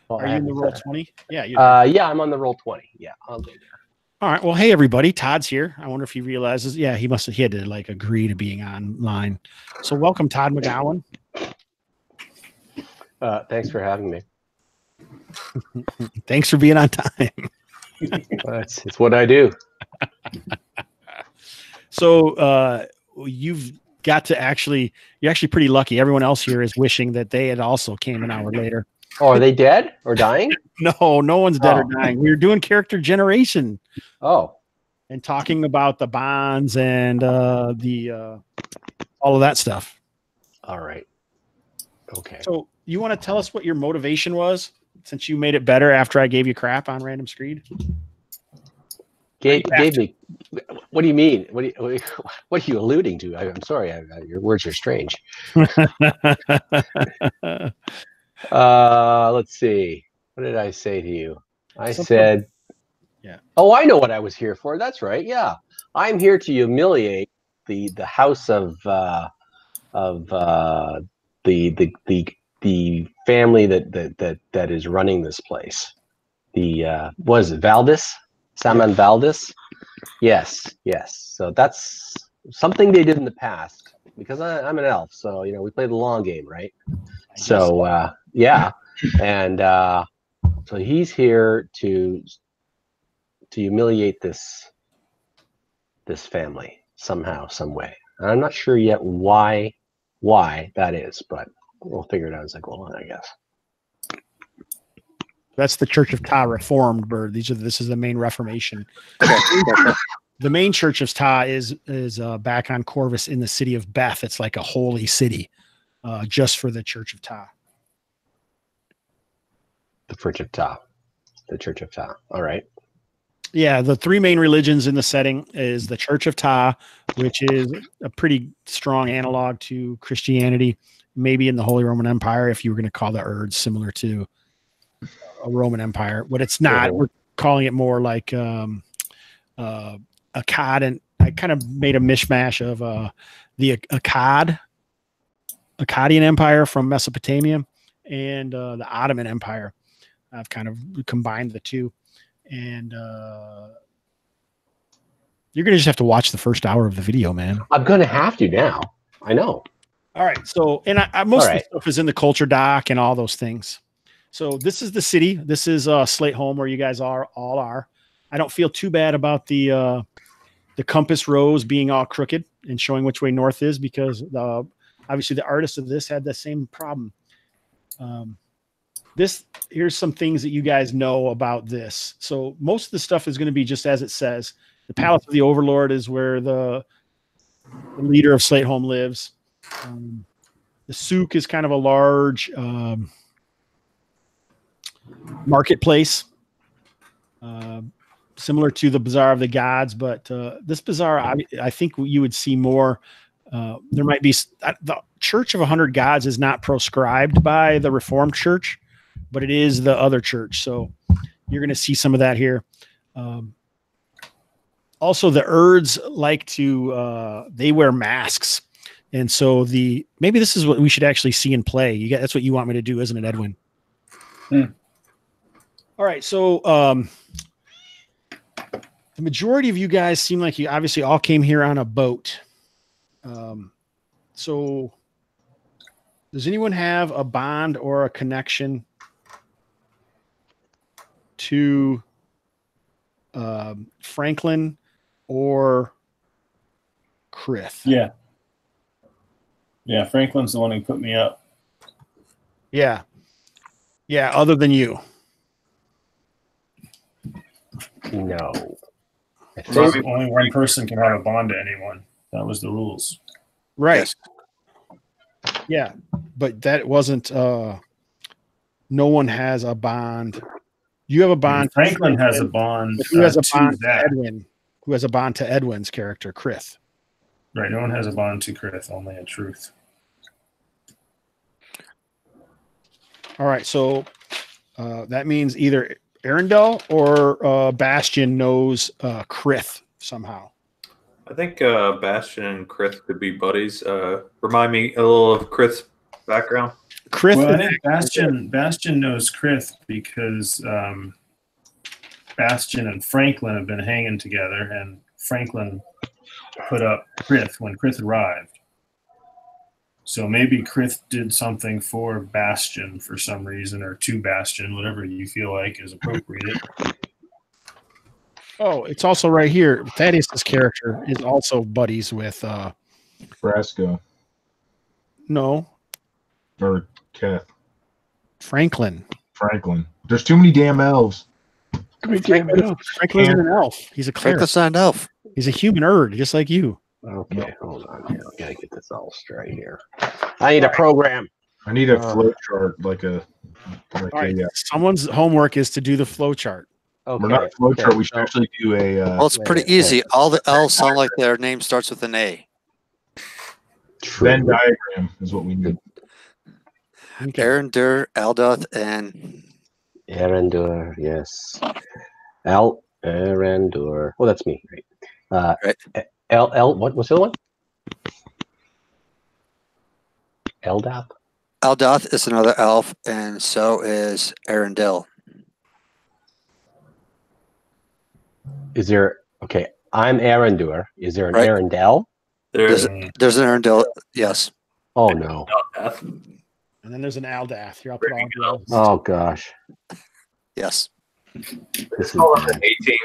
Well, are you in the roll 20? Yeah. Yeah, I'm on the roll 20. Yeah, I'll go there. All right. Well, hey everybody, Todd's here. I wonder if he realizes. Yeah, he had to like agree to being online. So welcome, Todd McGowan. Thanks for having me. Thanks for being on time. It's what I do. So you've got to you're actually pretty lucky. Everyone else here is wishing that they had also came an hour later. Oh, are they dead or dying? No one's dead or dying. We were doing character generation. Oh. And talking about the bonds and all of that stuff. All right. Okay. So you want to tell us what your motivation was since you made it better after I gave you crap on Random Screed? Gave me. What do you mean? What are you alluding to? I'm sorry. Your words are strange. Let's see. What did I say to you? I said, yeah. Oh, I know what I was here for. That's right. Yeah, I'm here to humiliate the house of the family that is running this place. What is it, Valdis? Saman Valdis? Yes. So that's something they did in the past because I'm an elf, so we play the long game, right? So yeah, and so he's here to humiliate this family somehow, some way. And I'm not sure yet why that is, but we'll figure it out as I go on, I guess. That's the Church of Ta Reformed bird. This is the main Reformation. The main Church of Ta is back on Corvus in the city of Beth. It's like a holy city, just for the Church of Ta. The Church of Ta. The Church of Ta. All right. Yeah, the 3 main religions in the setting is the Church of Ta, which is a pretty strong analog to Christianity, maybe in the Holy Roman Empire, if you were going to call the Urds similar to a Roman Empire, but it's not. We're calling it more like Akkad, and I kind of made a mishmash of the Akkadian Empire from Mesopotamia and the Ottoman Empire. I've kind of combined the two, and you're gonna just have to watch the first hour of the video, man. I'm gonna have to now. I know. All right, so and most of the stuff is in the culture doc and all those things. So this is the city. This is Slate Home, where you guys all are. I don't feel too bad about the compass rose being all crooked and showing which way north is, because obviously the artist of this had the same problem. here's some things that you guys know about this. So most of the stuff is going to be just as it says. The Palace of the Overlord is where the leader of Slateholm lives. The souk is kind of a large marketplace, similar to the Bazaar of the Gods, but this bazaar, I think you would see more. There might be the Church of 100 Gods is not proscribed by the Reformed Church, but it is the other church. So you're going to see some of that here. Also, the Urds like to they wear masks, and so maybe this is what we should actually see in play. That's what you want me to do, isn't it, Edwin? All right, so the majority of you guys seem like you obviously all came here on a boat. So does anyone have a bond or a connection to Franklin or Krith? Yeah. Yeah, Franklin's the one who put me up. Yeah. Yeah, other than you. No. Only one person can have a bond to anyone. That was the rules. Right. Yes. Yeah. But that wasn't no one has a bond. You have a bond. Franklin has a bond. Who has a bond to that? Edwin? Who has a bond to Edwin's character, Krith? Right. No one has a bond to Krith, only a truth. All right. So that means either Arundel or Bastion knows Krith somehow. I think Bastion and Krith could be buddies. Remind me a little of Krith's background. Krith. Well, I think Bastion knows Krith because Bastion and Franklin have been hanging together, and Franklin put up Krith when Krith arrived. So maybe Krith did something for Bastion for some reason, or to Bastion, whatever you feel like is appropriate. Oh, it's also right here. Thaddeus' character is also buddies with Brasco no, or Keth. Franklin. There's too many damn elves. Franklin isn't an elf. He's a cleric. Franklin's not an elf. He's a human Erd, just like you. Okay, hold on here. I gotta get this all straight here. I need a program. I need a flow chart, like All right. Someone's homework is to do the flow chart. Okay. we're not a flow chart. We should actually do a. Well, it's pretty easy. All the elves sound like their name starts with an A. Venn diagram is what we need. Okay. Arendur, Aldoth, and Arandur, yes. Arandur. Oh, that's me, right? Right. What's the other one? Eldath? Aldoth is another elf, and so is Arundel. Is there, okay, I'm Arandur. Is there an Right. Arundel? There's an Arundel, yes. Oh, no. And then there's an Aldath. Here, I'll put all the elves. Oh, gosh. Yes. This is Call bad. it 18.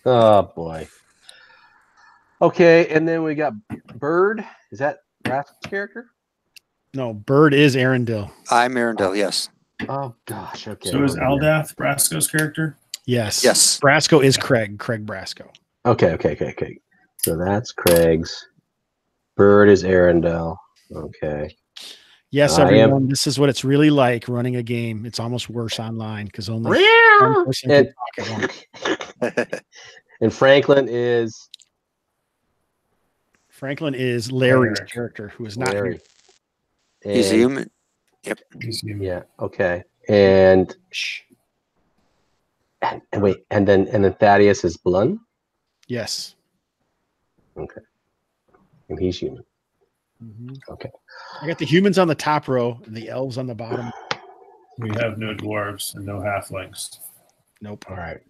Oh, boy. Okay, and then we got Bird. Is that Rath's character? No, Bird is Arundel. I'm Arundel, yes. Oh, gosh. Okay. So is Aldath Brasco's character? Yes. Yes. Brasco is Craig Brasco. Okay. So that's Craig's. Bird is Arundel. Okay. Yes, I everyone. This is what it's really like running a game. It's almost worse online because only one person can talk at once. And Franklin is Larry's character, who is not Larry. here. He's a human. Yeah. Okay. And wait, and then Thaddeus is Blun. Yes. Okay. And he's human. Mhm. Okay. I got the humans on the top row and the elves on the bottom. We have no dwarves and no halflings. Nope. All right.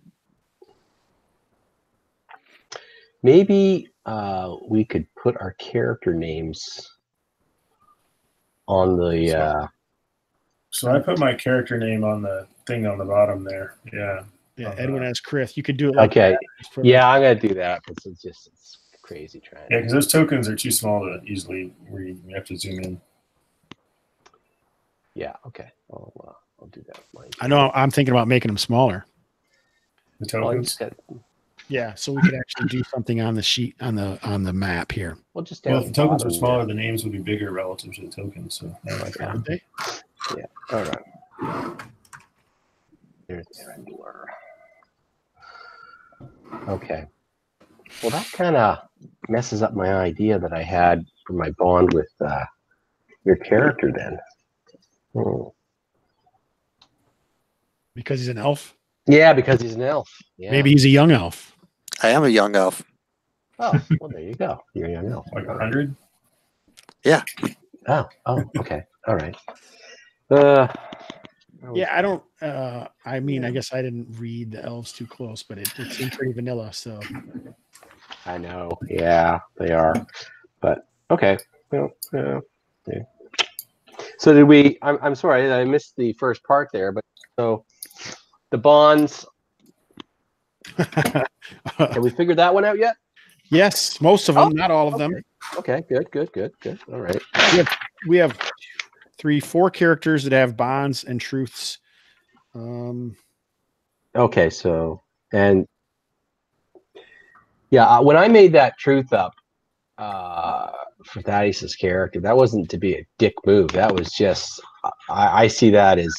Maybe we could put our character names on the. So I put my character name on the thing on the bottom there. Yeah. Yeah, Edwin as Chris. You could do it like Okay. that. Just put Yeah, I'm gonna do that because it's crazy trying. Yeah, because those tokens are too small to easily read. You have to zoom in. Yeah. Okay. I'll do that. I know. I'm thinking about making them smaller. The Well, you tokens. just got, Yeah, so we could actually do something on the sheet on the map here. well, just Well, down if the tokens the were bottom, smaller, the names would be bigger relative to the tokens. So Yeah. Would they? Yeah. All right. There's Erendor. Okay. Well, that kind of messes up my idea that I had for my bond with your character then. Hmm. Because he's an elf. Yeah, because he's an elf. Yeah. Maybe he's a young elf. I am a young elf. Oh, well, there you go. You're a young elf. like 100. Oh, okay. All right. Yeah, I don't. I mean, I guess I didn't read the elves too close, but it seemed pretty vanilla. So I know. Yeah, they are. But okay. Well, yeah. So did we? I'm sorry, I missed the first part there. But so the bonds. Have we figured that one out yet? yes, most of them, not all of them. Okay. Good. All right. We have 4 characters that have bonds and truths. Okay. So and yeah, when I made that truth up for Thaddeus's character, that wasn't to be a dick move. That was just I see that as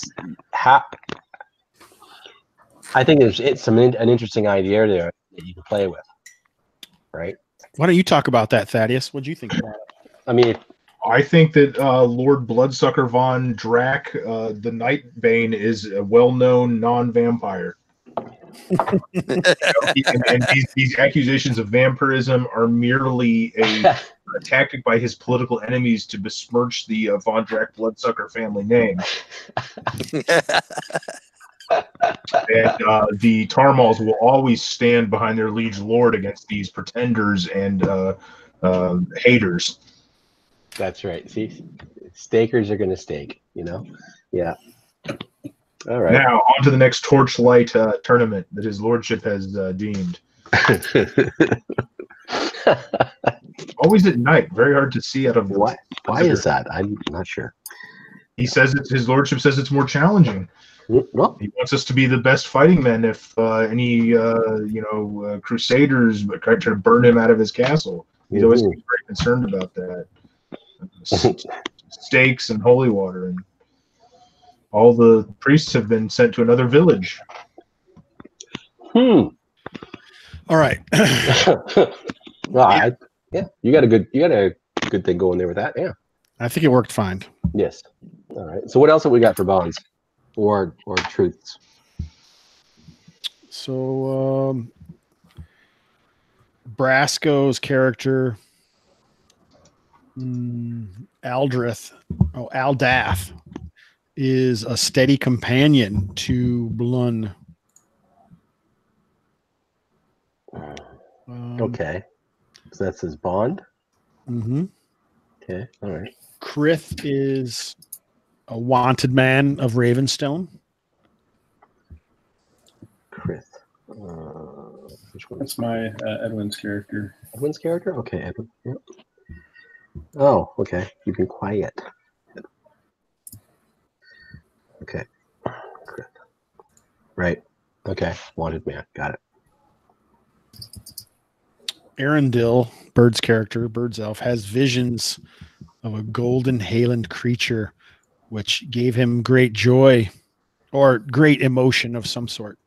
I think it's an interesting idea there that you can play with, right? Why don't you talk about that, Thaddeus? What'd you think about it? I mean, I think that Lord Bloodsucker von Drac, the Nightbane, is a well-known non-vampire. And these accusations of vampirism are merely a tactic by his political enemies to besmirch the von Drac Bloodsucker family name. And the Tarmals will always stand behind their liege lord against these pretenders and haters. that's right. See, stakers are going to stake, Yeah. All right. Now, on to the next Torchlight tournament that his lordship has deemed. Always at night. Very hard to see out of the... Why is that? I'm not sure. He says his lordship says it's more challenging. Well, He wants us to be the best fighting men if any crusaders try to burn him out of his castle. He's always very concerned about that. Stakes and holy water, and all the priests have been sent to another village. All right. Well, you got a good thing going there with that. Yeah. I think it worked fine. Yes. All right. So what else have we got for bonds or truths? So Brasco's character, Aldath, is a steady companion to Blun. Okay. So that's his bond? Mm-hmm. Okay. All right. Krith is a wanted man of Ravenstone. Krith. Which one? That's my Edwin's character. Edwin's character? Okay, Edwin. Yep. Oh, okay. You've been quiet. Okay. Krith. Right. Okay. Wanted man. Got it. Arendil, Bird's character, Bird's elf, has visions of a golden Hayland creature, which gave him great joy or great emotion of some sort.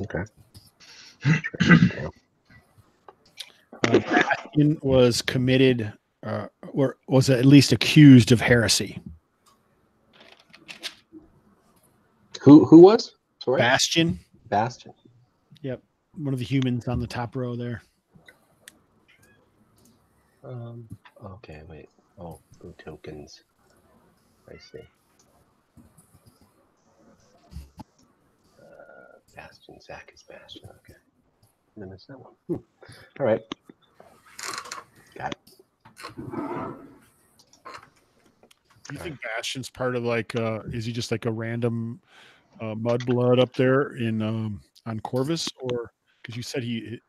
Okay. Bastion was committed or was at least accused of heresy. Who was? Sorry? Bastion. Yep. One of the humans on the top row there. Okay, wait. Oh, blue tokens. I see. Bastion, Zach is Bastion. Okay. Did I miss that one? All right. Got it. Do you think Bastion's part of is he just like a random mudblood up there in on Corvus, or because you said he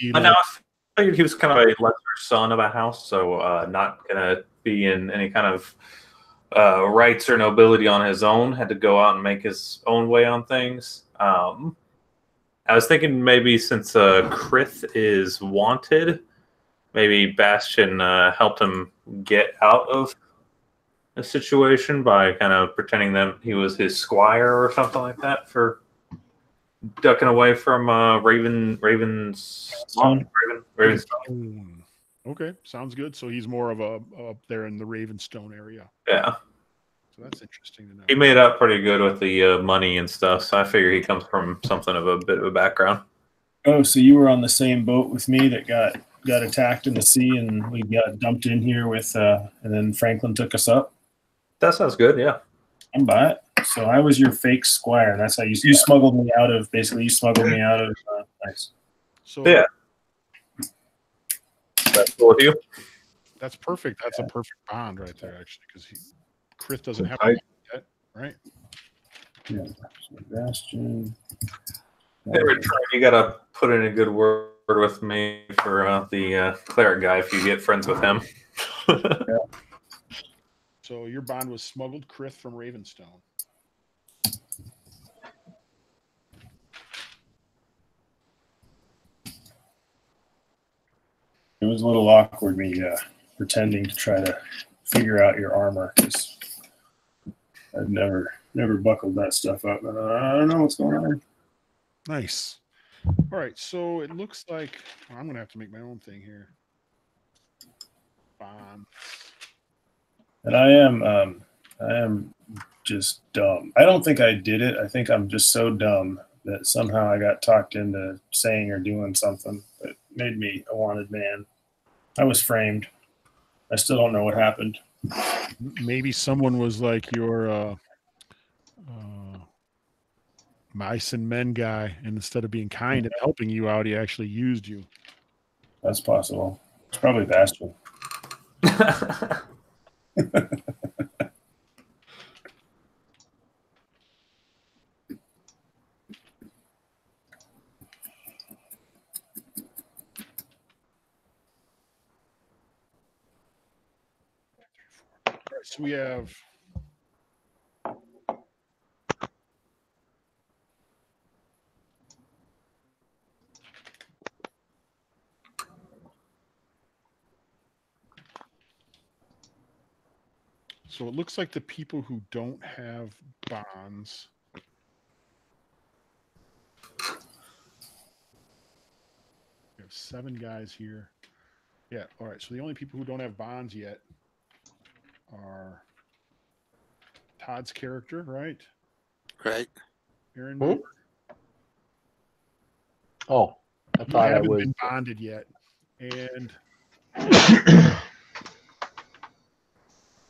enough. figured he was kind of a lesser son of a house, so not gonna be in any kind of rights or nobility on his own. Had to go out and make his own way on things. I was thinking maybe since Krith is wanted, maybe Bastion helped him get out of a situation by kind of pretending that he was his squire or something like that for ducking away from Ravenstone. Okay, sounds good. So he's more of a up there in the Ravenstone area. Yeah. So that's interesting to know. He made up pretty good with the money and stuff, so I figure he comes from something of a bit of a background. Oh, so you were on the same boat with me that got attacked in the sea, and we got dumped in here with, and then Franklin took us up. That sounds good. Yeah. I'm by it. So I was your fake squire. That's how you smuggled me out of. Basically, you smuggled me out of. Nice. So yeah. That's cool with you. That's perfect. That's a perfect bond right there, actually, because Krith doesn't have a bond yet, right? Yeah. So Bastion. Hey, Richard, you gotta put in a good word with me for the cleric guy if you get friends with him. Yeah. So your bond was smuggled Krith from Ravenstone. It was a little awkward me pretending to try to figure out your armor because I've never buckled that stuff up. I don't know what's going on. Nice. All right, so it looks like I'm gonna have to make my own thing here. Bond. And I am just dumb. I don't think I did it. I think I'm just so dumb that somehow I got talked into saying or doing something that made me a wanted man. I was framed. I still don't know what happened. Maybe someone was like your mice and men guy, and instead of being kind and helping you out, he actually used you. That's possible. It's probably Bastion. So we have so it looks like the people who don't have bonds we have 7 guys here. Yeah, all right. So the only people who don't have bonds yet are Todd's character, right? Right. Aaron. Hmm? Oh, I You thought I haven't was. been bonded yet, and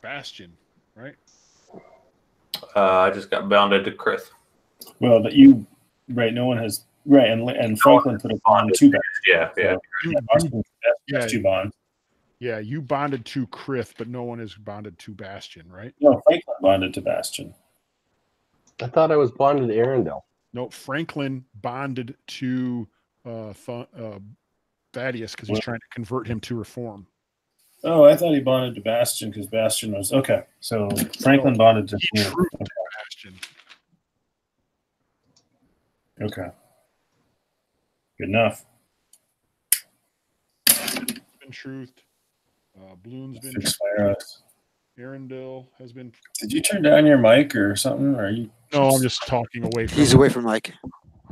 Bastion, right? I just got bounded to Krith. Well, but you, right? No one has, right? And Franklin put a bond to Bastion. Yeah, yeah. So that's 2 bonds. Yeah, you bonded to Krith, but no one is bonded to Bastion, right? No, Franklin bonded to Bastion. I thought I was bonded to Arendelle. No, Franklin bonded to Thaddeus because he's trying to convert him to reform. Oh, I thought he bonded to Bastion because Bastion was okay. So Franklin bonded to Bastion. Okay. Good enough. Been truthed. Bloom's been Fix my eyes. Arendelle has been. Did you turn down your mic or something? Or are you? No, I'm just talking away from. He's away from Mike.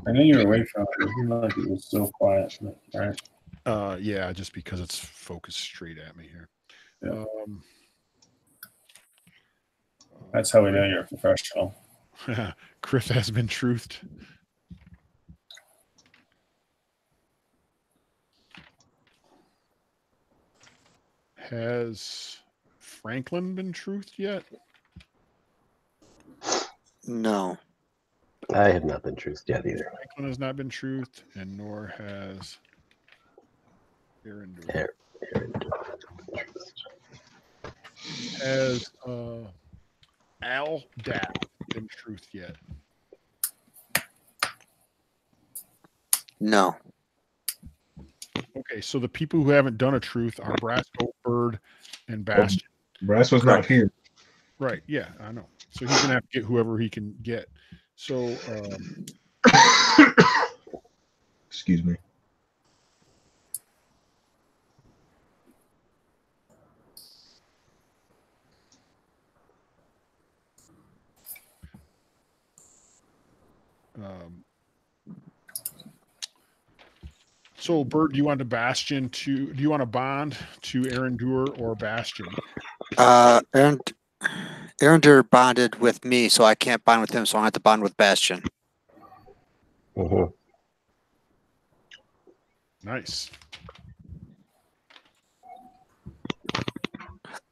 I know you're away from it. It seemed like it was so quiet. Right. Yeah, just because it's focused straight at me here. Yeah. That's how we know you're a professional. Chris has been truthed. Has Franklin been truthed yet? No. I have not been truthed yet either. Franklin has not been truthed, and nor has Arendelle. Has Al Dap been truthed yet? No. Okay, so the people who haven't done a truth are Brasco, Bird, and Bastion. Brass was not here. Right. Yeah, I know. So he's gonna have to get whoever he can get. So Excuse me. so Bird, do you want a bond to Arendur or Bastion? Arendur bonded with me, so I can't bond with him, so I have to bond with Bastion. Mhm. Nice.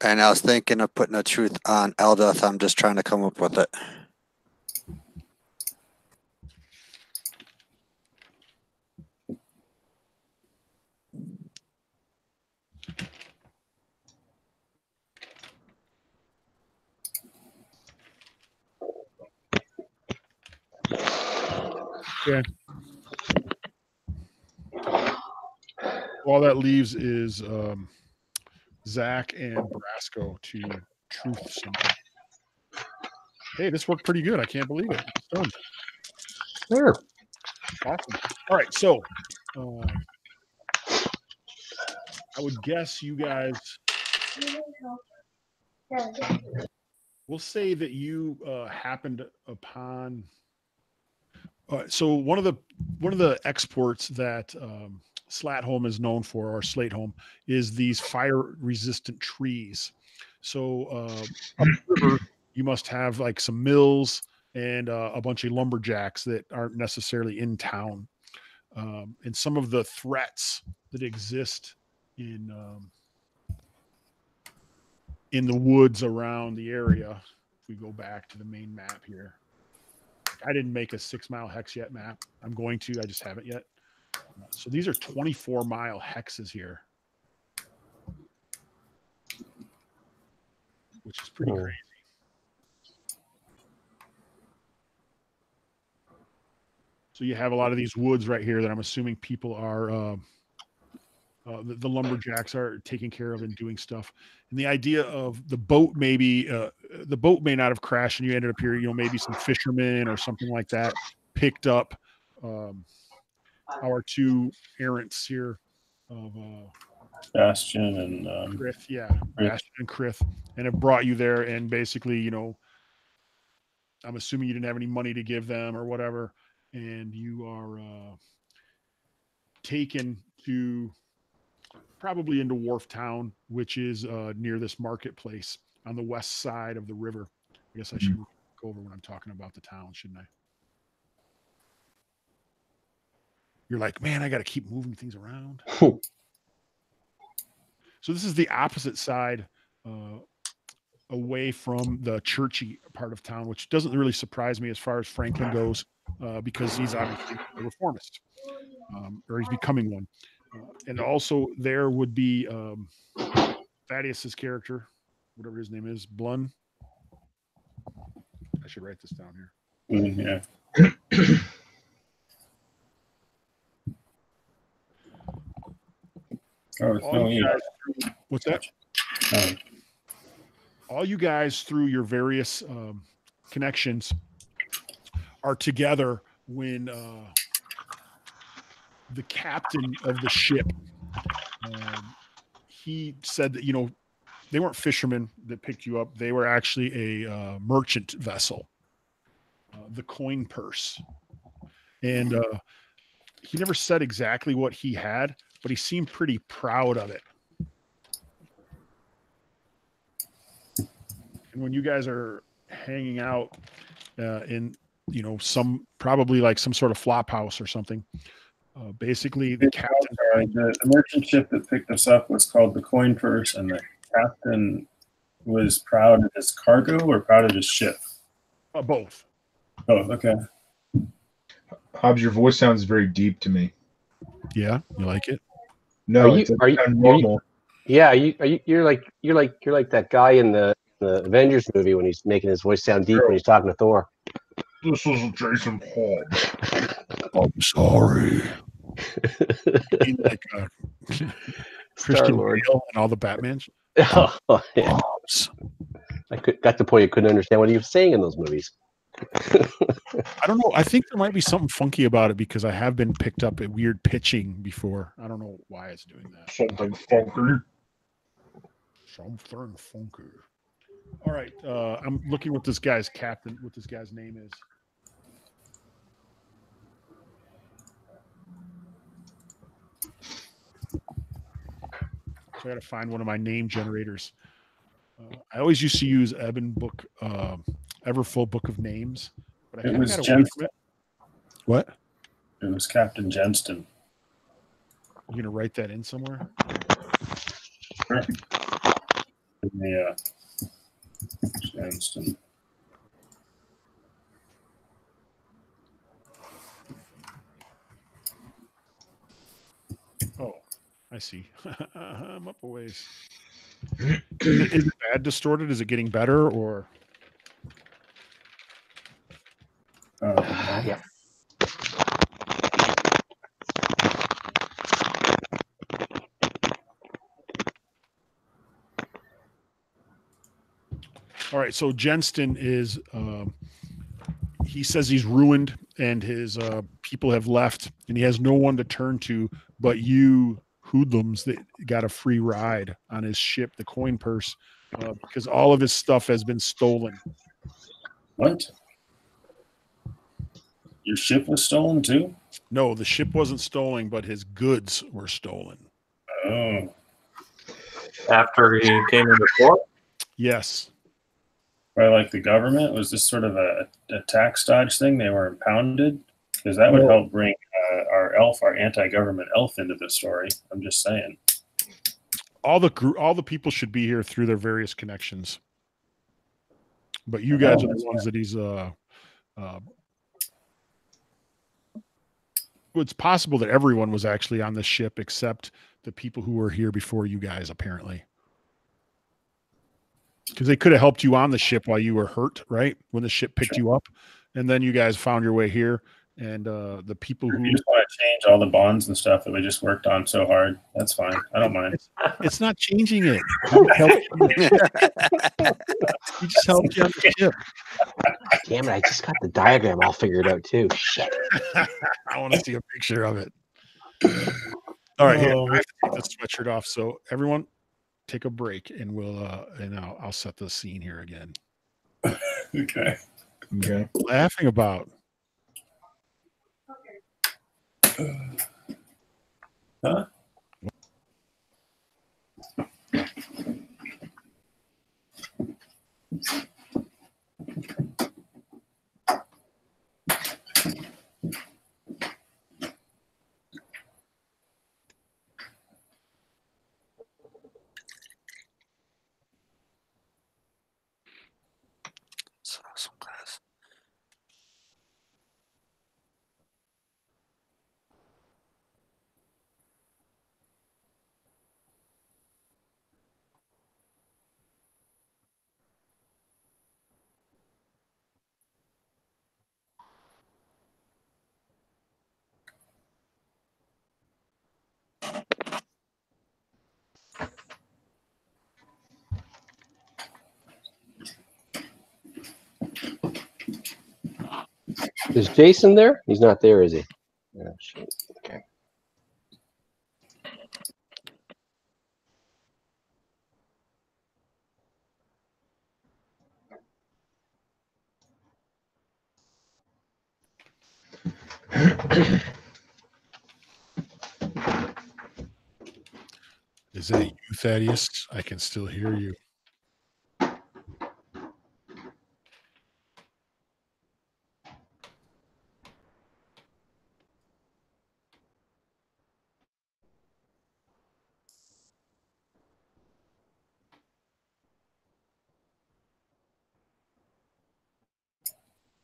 And I was thinking of putting a truth on Eldeth. I'm just trying to come up with it. Yeah. All that leaves is Zach and Brasco to truth something. Hey, this worked pretty good. I can't believe it. It's done. Sure. Awesome. All right, so I would guess you guys. We'll say that you happened upon. So one of the exports that Slatholm is known for, or Slateholm, is these fire-resistant trees. So up the river, you must have like some mills and a bunch of lumberjacks that aren't necessarily in town. And some of the threats that exist in the woods around the area. If we go back to the main map here, I didn't make a 6 mile hex yet map. I'm going to, I just haven't yet. So these are 24-mile hexes here, which is pretty crazy. So you have a lot of these woods right here that I'm assuming people are, the lumberjacks are taking care of and doing stuff. And the idea of the boat, maybe the boat may not have crashed and you ended up here, maybe some fishermen or something like that picked up our two errants here of Bastion and Krith, Bastion and Krith, and have brought you there. And basically, I'm assuming you didn't have any money to give them or whatever, and you are taken to probably into Wharf Town, which is near this marketplace on the west side of the river. I guess I should go over when I'm talking about the town, shouldn't I? You're like, man, I got to keep moving things around. So this is the opposite side, away from the churchy part of town, which doesn't really surprise me as far as Franklin goes, because he's obviously a reformist, or he's becoming one. And also there would be Thaddeus's character, whatever his name is, Blun. I should write this down here. yeah. What's that? All you guys through your various connections are together when the captain of the ship, he said that, they weren't fishermen that picked you up. They were actually a merchant vessel, the Coin Purse. And he never said exactly what he had, but he seemed pretty proud of it. And when you guys are hanging out in, probably like some sort of flop house or something, basically the captain. The merchant ship that picked us up was called the Coin Purse, and the captain was proud of his cargo or proud of his ship? Both. Both, okay. Hobbs, your voice sounds very deep to me. Yeah, you like it? No, are you normal. You're like that guy in the Avengers movie when he's making his voice sound deep when he's talking to Thor. This is Jason Paul. I'm sorry. Like Christian Star-Lord. Bale and all the Batmans. Oh, yeah. Got the point you couldn't understand what he was saying in those movies. I don't know. I think there might be something funky about it because I have been picked up at weird pitching before. I don't know why it's doing that. Something funky. Something funky. All right. I'm looking what this guy's name is. So I got to find one of my name generators. I always used to use Everfull Book of Names, but I It kind of was got away from it. What? It was Captain Jenston. You gonna write that in somewhere? Sure. Yeah. Jenston. Oh, I see. I'm up a ways. Is it bad distorted? Is it getting better or? Yeah. All right. So Jenston is. He says he's ruined and his people have left, and he has no one to turn to but you hoodlums that got a free ride on his ship, the coin purse, because all of his stuff has been stolen. What? Your ship was stolen too? No, the ship wasn't stolen, but his goods were stolen. Oh. After he came in before? Yes. By like the government? Was this sort of a tax dodge thing? They were impounded? Because that would help bring our anti-government elf into the story. I'm just saying. All the people should be here through their various connections. But you guys are the ones that he's it's possible that everyone was actually on the ship except the people who were here before you guys, apparently. Because they could have helped you on the ship while you were hurt, right? When the ship picked you up. And then you guys found your way here. And the people who... You just want to change all the bonds and stuff that we just worked on so hard. That's fine. I don't mind. It's not changing it. He just helped you on the ship. Damn it, I just got the diagram all figured out too. Shit. I want to see a picture of it. All right, here, I have to take this sweatshirt off. So everyone take a break and I'll set the scene here again. Okay. Okay. Laughing about. Huh? Awesome class. Is Jason there? He's not there, is he? Oh, shit. Okay. Is that you, Thaddeus? I can still hear you.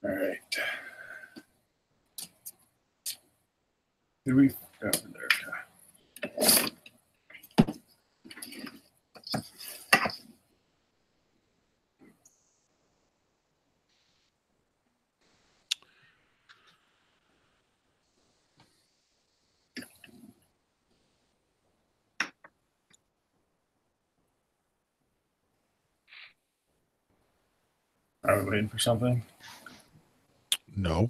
All right. Did we go over there? Are we waiting for something? No,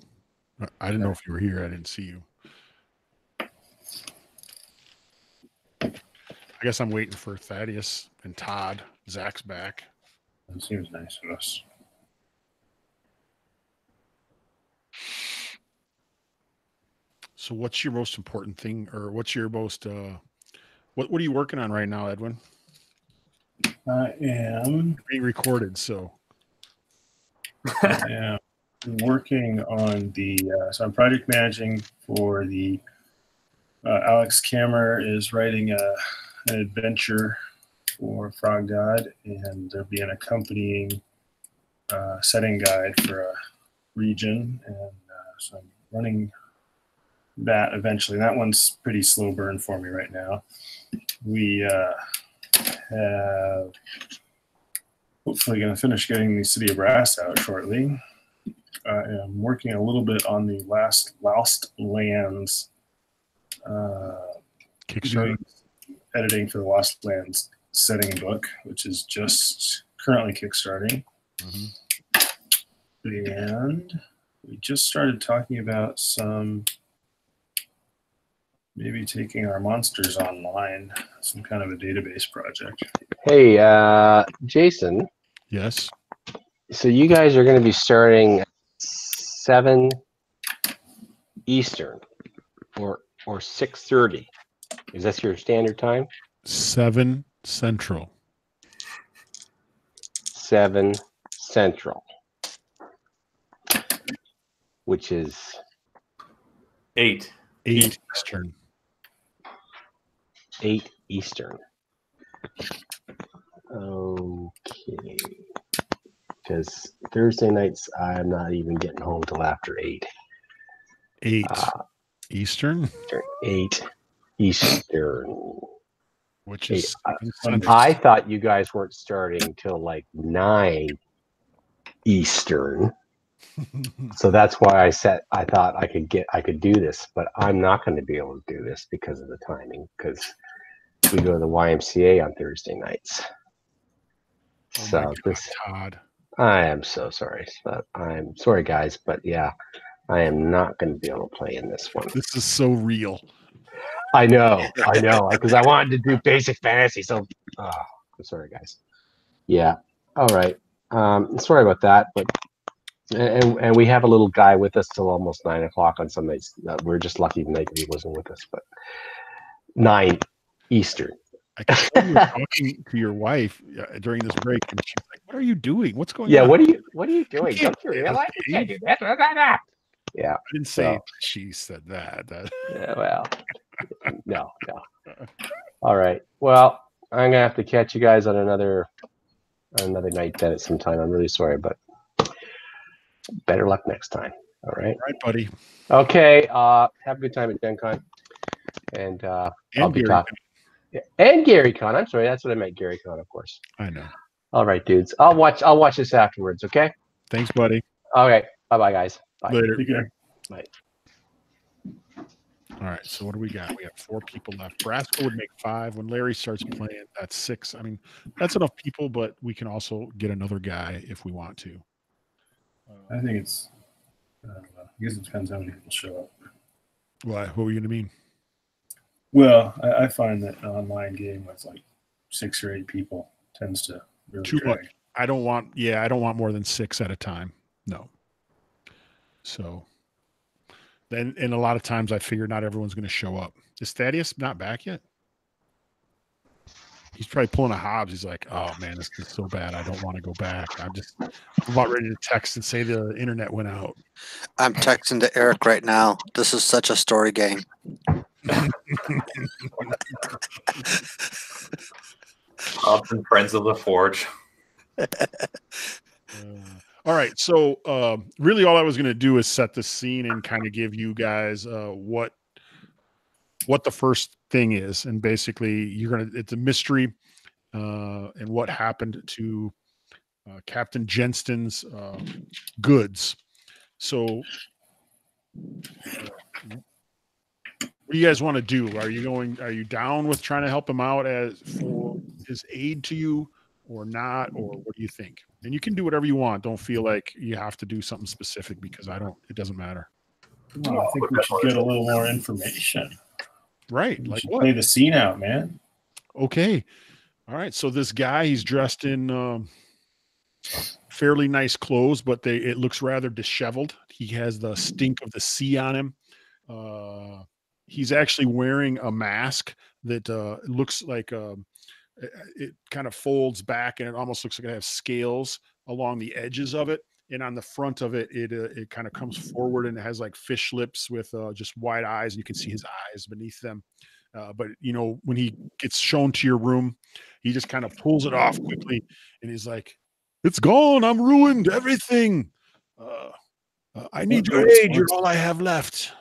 I didn't know if you were here. I didn't see you. I guess I'm waiting for Thaddeus and Todd. Zach's back. That seems nice of us. So what's your most important thing, or what's your most what are you working on right now, Edwin? I am being recorded, so I am working on the so I'm project managing for the Alex Kammer is writing an adventure for Frog God, and there'll be an accompanying setting guide for a region, and so I'm running that eventually. That one's pretty slow burn for me right now. We have hopefully going to finish getting the City of Brass out shortly. I am working a little bit on the Westernlands Kickstarter editing for the Westernlands setting book, which is just currently kickstarting. And we just started talking about maybe taking our monsters online, some kind of a database project. Hey, Jason. Yes. So you guys are going to be starting at 7 Eastern or 6:30. Is that your standard time? 7 Central. 7 Central, which is 8 Eastern. 8 Eastern. Okay. Because Thursday nights, I'm not even getting home till after 8. 8 Eastern? 8 Eastern. Which is I thought you guys weren't starting till like 9 Eastern. So that's why I thought I could do this, but I'm not going to be able to do this because of the timing, because we go to the YMCA on Thursday nights. Oh So my God, Todd. I am so sorry. But I'm sorry, guys, but yeah, I am not going to be able to play in this one. This is so real. I know, because I wanted to do basic fantasy. So, I'm sorry, guys. Yeah, all right. Sorry about that, but and we have a little guy with us till almost 9 o'clock on some nights. We're just lucky tonight that he wasn't with us, but 9 Eastern. I can tell you were talking to your wife during this break, and she's like, "What are you doing? What's going on?" Yeah, what are you doing? can't Don't you say realize that, you can't do that? Yeah, I didn't say she said that. yeah, well, no. All right. Well, I'm gonna have to catch you guys on another night then at some time. I'm really sorry, but better luck next time. All right. All right, buddy. Okay. Have a good time at Gen Con. And I'll be talking. Yeah. And Gary Con. I'm sorry, that's what I meant. Gary Con, of course. I know. All right, dudes. I'll watch this afterwards, okay? Thanks, buddy. Okay. Bye-bye, guys. Bye. Later. Take care. Bye. All right, so what do we got? We have 4 people left. Brasco would make 5. When Larry starts playing, that's 6. I mean, that's enough people, but we can also get another guy if we want to. I think it's, I guess it depends how many people show up. What were you going to mean? Well, I find that an online game with like 6 or 8 people tends to really Too drag. much. I don't want more than 6 at a time. No. So then, and a lot of times I figure not everyone's going to show up. Is Thaddeus not back yet? He's probably pulling a Hobbs. He's like, "Oh man, this is so bad. I don't want to go back. I'm about ready to text and say the internet went out." I'm texting to Eric right now. This is such a story game. Often friends of the Forge. All right, so really, all I was going to do is set the scene and kind of give you guys what the first thing is, and basically, it's a mystery, and what happened to Captain Jenston's goods. So, what do you guys want to do? Are you down with trying to help him out for his aid to you, or not, or what do you think? And you can do whatever you want. Don't feel like you have to do something specific because it doesn't matter. Well, I think we should get a little more information. Right. We Like should what? play the scene out, man. Okay. All right. So this guy, he's dressed in fairly nice clothes, but it looks rather disheveled. He has the stink of the sea on him. He's actually wearing a mask that looks like it kind of folds back, and it almost looks like it has scales along the edges of it. And on the front of it, it kind of comes forward, and it has like fish lips with just wide eyes. And you can see his eyes beneath them. But when he gets shown to your room, he just kind of pulls it off quickly, and he's like, "It's gone. I'm ruined. Everything. I need your aid. You're all I have left.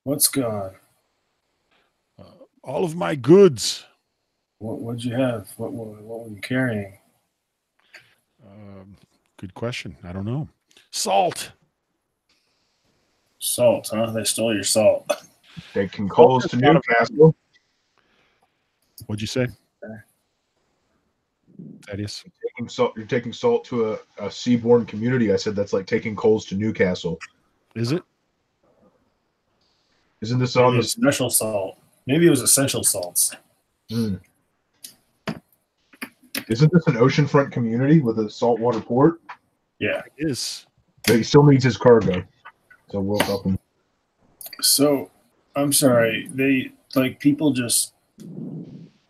What's gone? All of my goods." What'd you have? What were you carrying? Good question. I don't know. Salt. Salt, huh? They stole your salt. Taking coals to Newcastle. What'd you say? Thaddeus? You're taking salt to a seaborne community. I said that's like taking coals to Newcastle. Is it? Isn't this on the special salt? Maybe it was essential salts. Isn't this an oceanfront community with a saltwater port? Yeah, it is. But he still needs his cargo, so we'll help him. So, I'm sorry. People just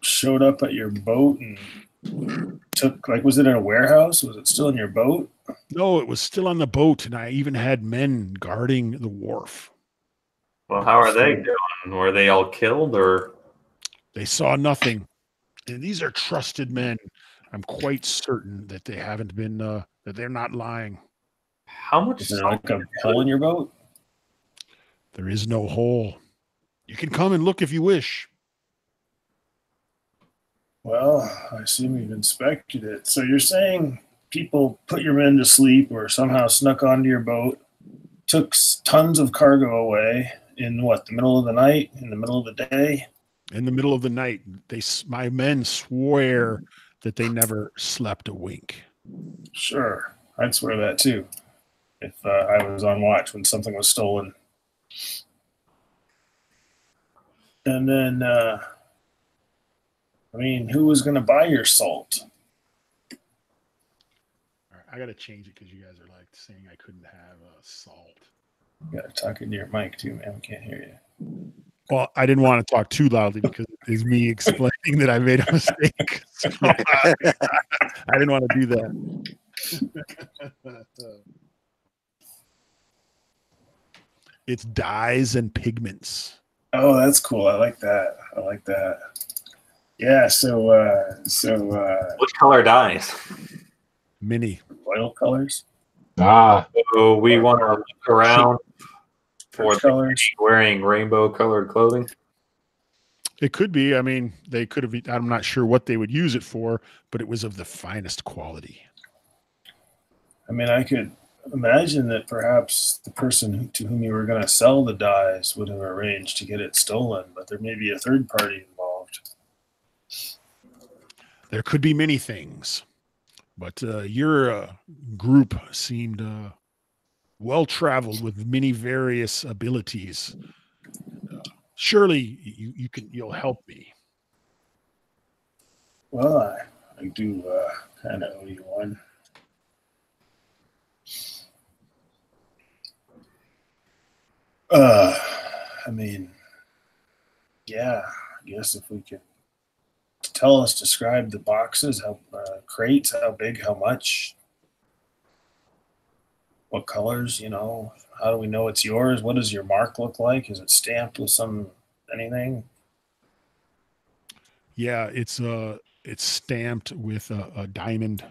showed up at your boat and took, was it in a warehouse? Was it still in your boat? No, it was still on the boat, and I even had men guarding the wharf. Well, how are they doing? Were they all killed, or? They saw nothing. And these are trusted men. I'm quite certain that they haven't been, that they're not lying. How much is there like a hole in your boat? There is no hole. You can come and look if you wish. Well, I assume you've inspected it. So you're saying people put your men to sleep or somehow snuck onto your boat, took tons of cargo away in the middle of the night, in the middle of the day? In the middle of the night. My men swear that they never slept a wink. Sure. I'd swear that too. If I was on watch when something was stolen. And then, who was going to buy your salt? All right, I got to change it because you guys are saying I couldn't have salt. You got to talk into your mic too, man. We can't hear you. Well, I didn't want to talk too loudly because it's me explaining that I made a mistake. So I didn't want to do that. It's dyes and pigments. Oh, that's cool. I like that. Yeah. So, which color dyes? Many oil colors. So we want to look around for colors wearing rainbow-colored clothing. It could be. I mean, they could have. I'm not sure what they would use it for, but it was of the finest quality. I mean, I could imagine that perhaps the person to whom you were going to sell the dyes would have arranged to get it stolen, but there may be a third party involved. There could be many things, but your group seemed well-traveled with many various abilities. Surely you'll help me. Well, I do kind of owe you one. Yeah, I guess if we could describe the boxes, how crates, how big, how much, what colors, how do we know it's yours? What does your mark look like? Is it stamped with anything? Yeah, it's stamped with a diamond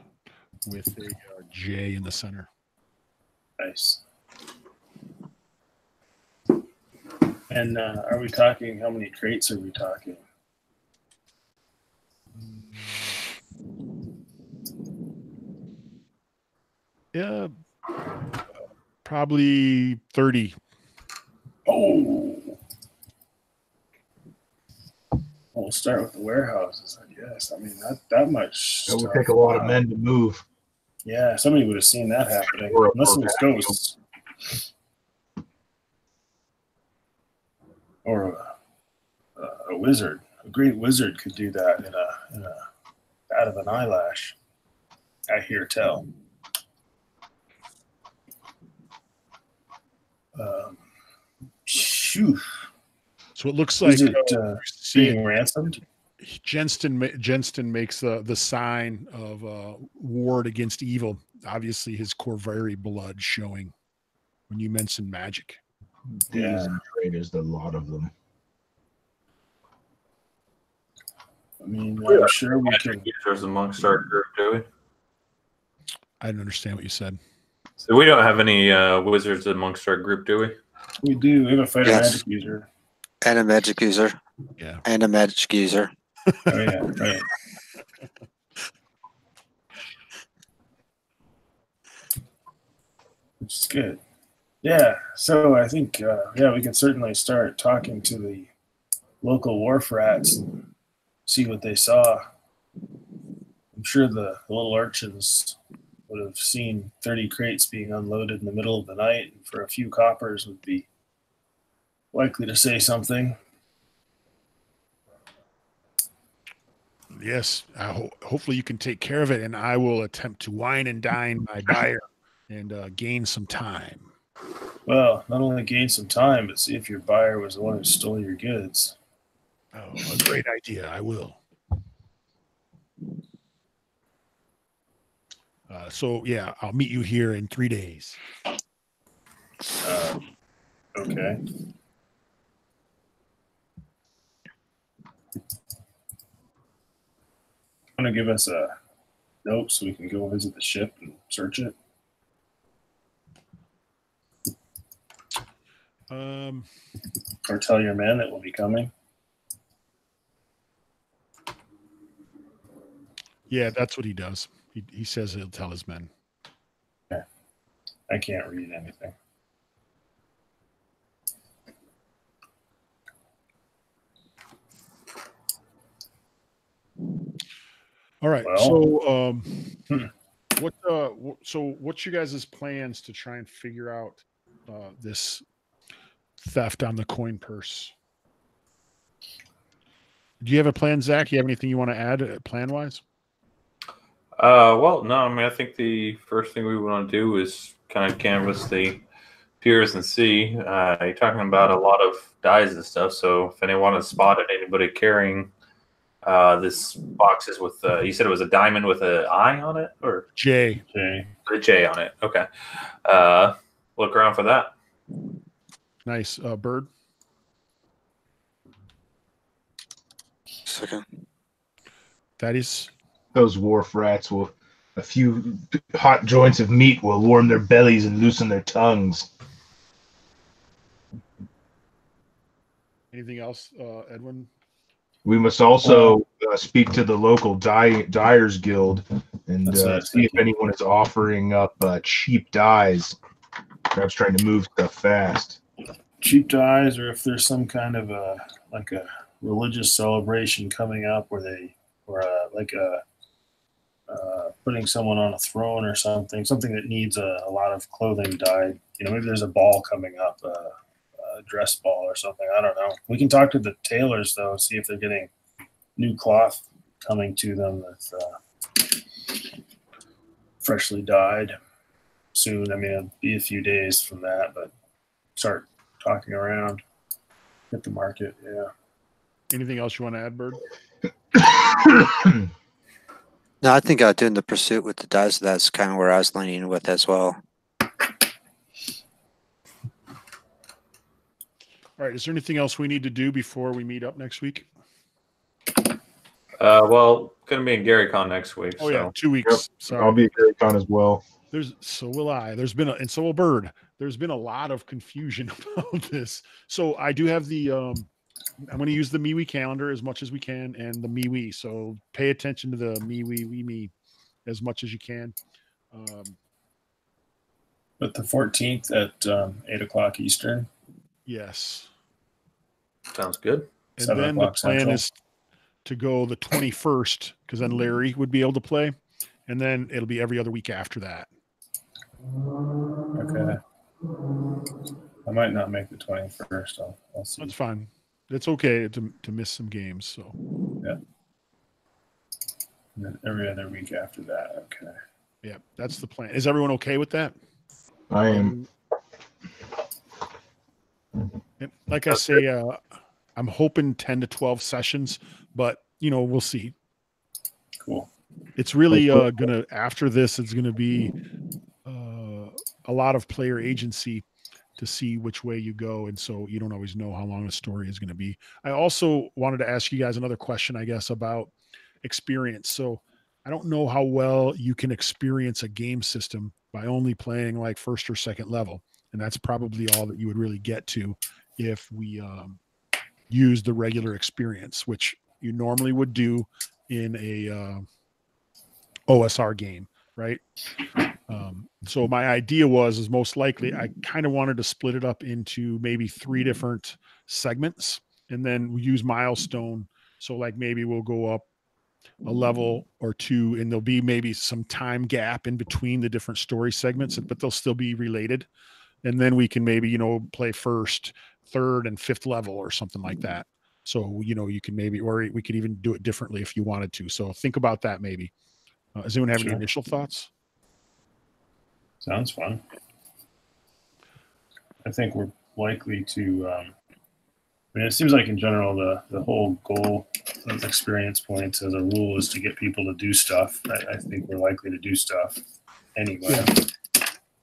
with a J in the center. Nice. And are we talking, how many crates are we talking? Yeah, probably 30. Oh. We'll start with the warehouses, I guess. I mean, that much. It would stuff. take a lot of Wow. men to move. Yeah, somebody would have seen that happening. Or Unless it was vacuum. ghosts. Or a wizard. A great wizard could do that in a out of an eyelash. I hear tell. Phew. So it looks like Is it being ransomed? Jenston makes the sign of ward against evil. Obviously, his Corvari blood showing when you mention magic. Thieves and traitors, the lot of them. I mean, I'm sure we can. Users amongst our group, do we? I didn't understand what you said. So we don't have any wizards amongst our group, do we? We do. We have a fighter Yes. magic user. And a magic user. Yeah. And a magic user. Oh yeah, right. Which is good. Yeah. So I think we can certainly start talking to the local wharf rats and see what they saw. I'm sure the little urchins would have seen 30 crates being unloaded in the middle of the night, and for a few coppers would be likely to say something. Yes. Hopefully you can take care of it, and I will attempt to wine and dine my buyer and gain some time. Well, not only gain some time, but see if your buyer was the one who stole your goods. Oh, a great idea. I will. So, yeah, I'll meet you here in 3 days. Okay. Want to give us a note so we can go visit the ship and search it? Or tell your men that we'll be coming? Yeah, that's what he does. He says he'll tell his men. Okay. I can't read anything. All right. Well, So, what's your guys' plans to try and figure out this theft on the coin purse? Do you have a plan, Zach? You have anything you want to add plan-wise? Well, no. I mean, I think the first thing we want to do is kind of canvass the piers and see. You're talking about a lot of dyes and stuff. So if anyone has spotted anybody carrying this boxes with, you said it was a diamond with an I on it, or J. a J on it. Okay. Look around for that. Nice. Bird. Second. Thaddeus. Those wharf rats will, a few hot joints of meat will warm their bellies and loosen their tongues. Anything else, Edwin? We must also speak to the local dyers guild and see if anyone is offering up cheap dyes. Perhaps trying to move stuff fast. cheap dyes, or if there's some kind of a religious celebration coming up where they putting someone on a throne or something that needs a lot of clothing dyed. Maybe there's a ball coming up, a dress ball or something. I don't know. We can talk to the tailors though, see if they're getting new cloth coming to them that's freshly dyed soon. I mean, it'll be a few days from that, but start talking around, hit the market. Yeah. Anything else you want to add, Bird? No, I think doing the pursuit with the dice, that's kind of where I was leaning with as well. All right. Is there anything else we need to do before we meet up next week? Well, going to be in GaryCon next week. Oh, so. yeah, 2 weeks. Yep. Sorry. I'll be at GaryCon as well. So will I. And so will Bird. There's been a lot of confusion about this. So I do have I'm going to use the MeWe calendar as much as we can and the MeWe. So pay attention to the MeWe as much as you can. But the 14th at 8 o'clock Eastern. Yes. Sounds good. And 7 then the o'clock plan Central. is to go the 21st, because then Larry would be able to play, and then it'll be every other week after that. Okay. I might not make the 21st. I'll see. That's fine. It's okay to miss some games. So yeah. And then every other week after that. Okay. Yeah, that's the plan. Is everyone okay with that? I am. Like I say, I'm hoping 10 to 12 sessions, but we'll see. Cool. It's really gonna, after this, it's gonna be a lot of player agency to see which way you go, and so you don't always know how long the story is going to be. I also wanted to ask you guys another question, I guess, about experience. So I don't know how well you can experience a game system by only playing like first or second level, and that's probably all that you would really get to if we use the regular experience, which you normally would do in a OSR game, right? So my idea is most likely I kind of wanted to split it up into maybe 3 different segments, and then we use milestone. So like maybe we'll go up a level or 2, and there'll be maybe some time gap in between the different story segments, but they'll still be related. And then we can maybe, play first, third, and fifth level or something like that. So, you can maybe, or we could even do it differently if you wanted to. So think about that maybe. Does anyone have any initial thoughts? Sounds fun. I think we're likely to, it seems like in general, the whole goal of experience points as a rule is to get people to do stuff. I think we're likely to do stuff anyway.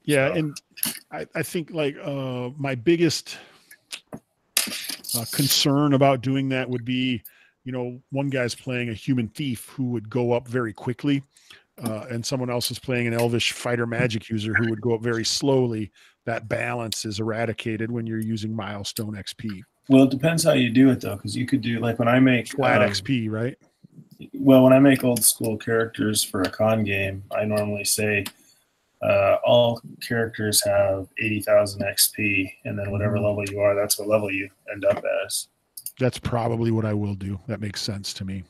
Yeah. So. And I think like my biggest concern about doing that would be, one guy's playing a human thief who would go up very quickly. And someone else is playing an elvish fighter magic user who would go up very slowly. That balance is eradicated when you're using milestone XP. Well, it depends how you do it, though, because you could do, like when I make... flat XP, right? Well, when I make old school characters for a con game, I normally say all characters have 80,000 XP, and then whatever level you are, that's what level you end up as. That's probably what I will do. That makes sense to me.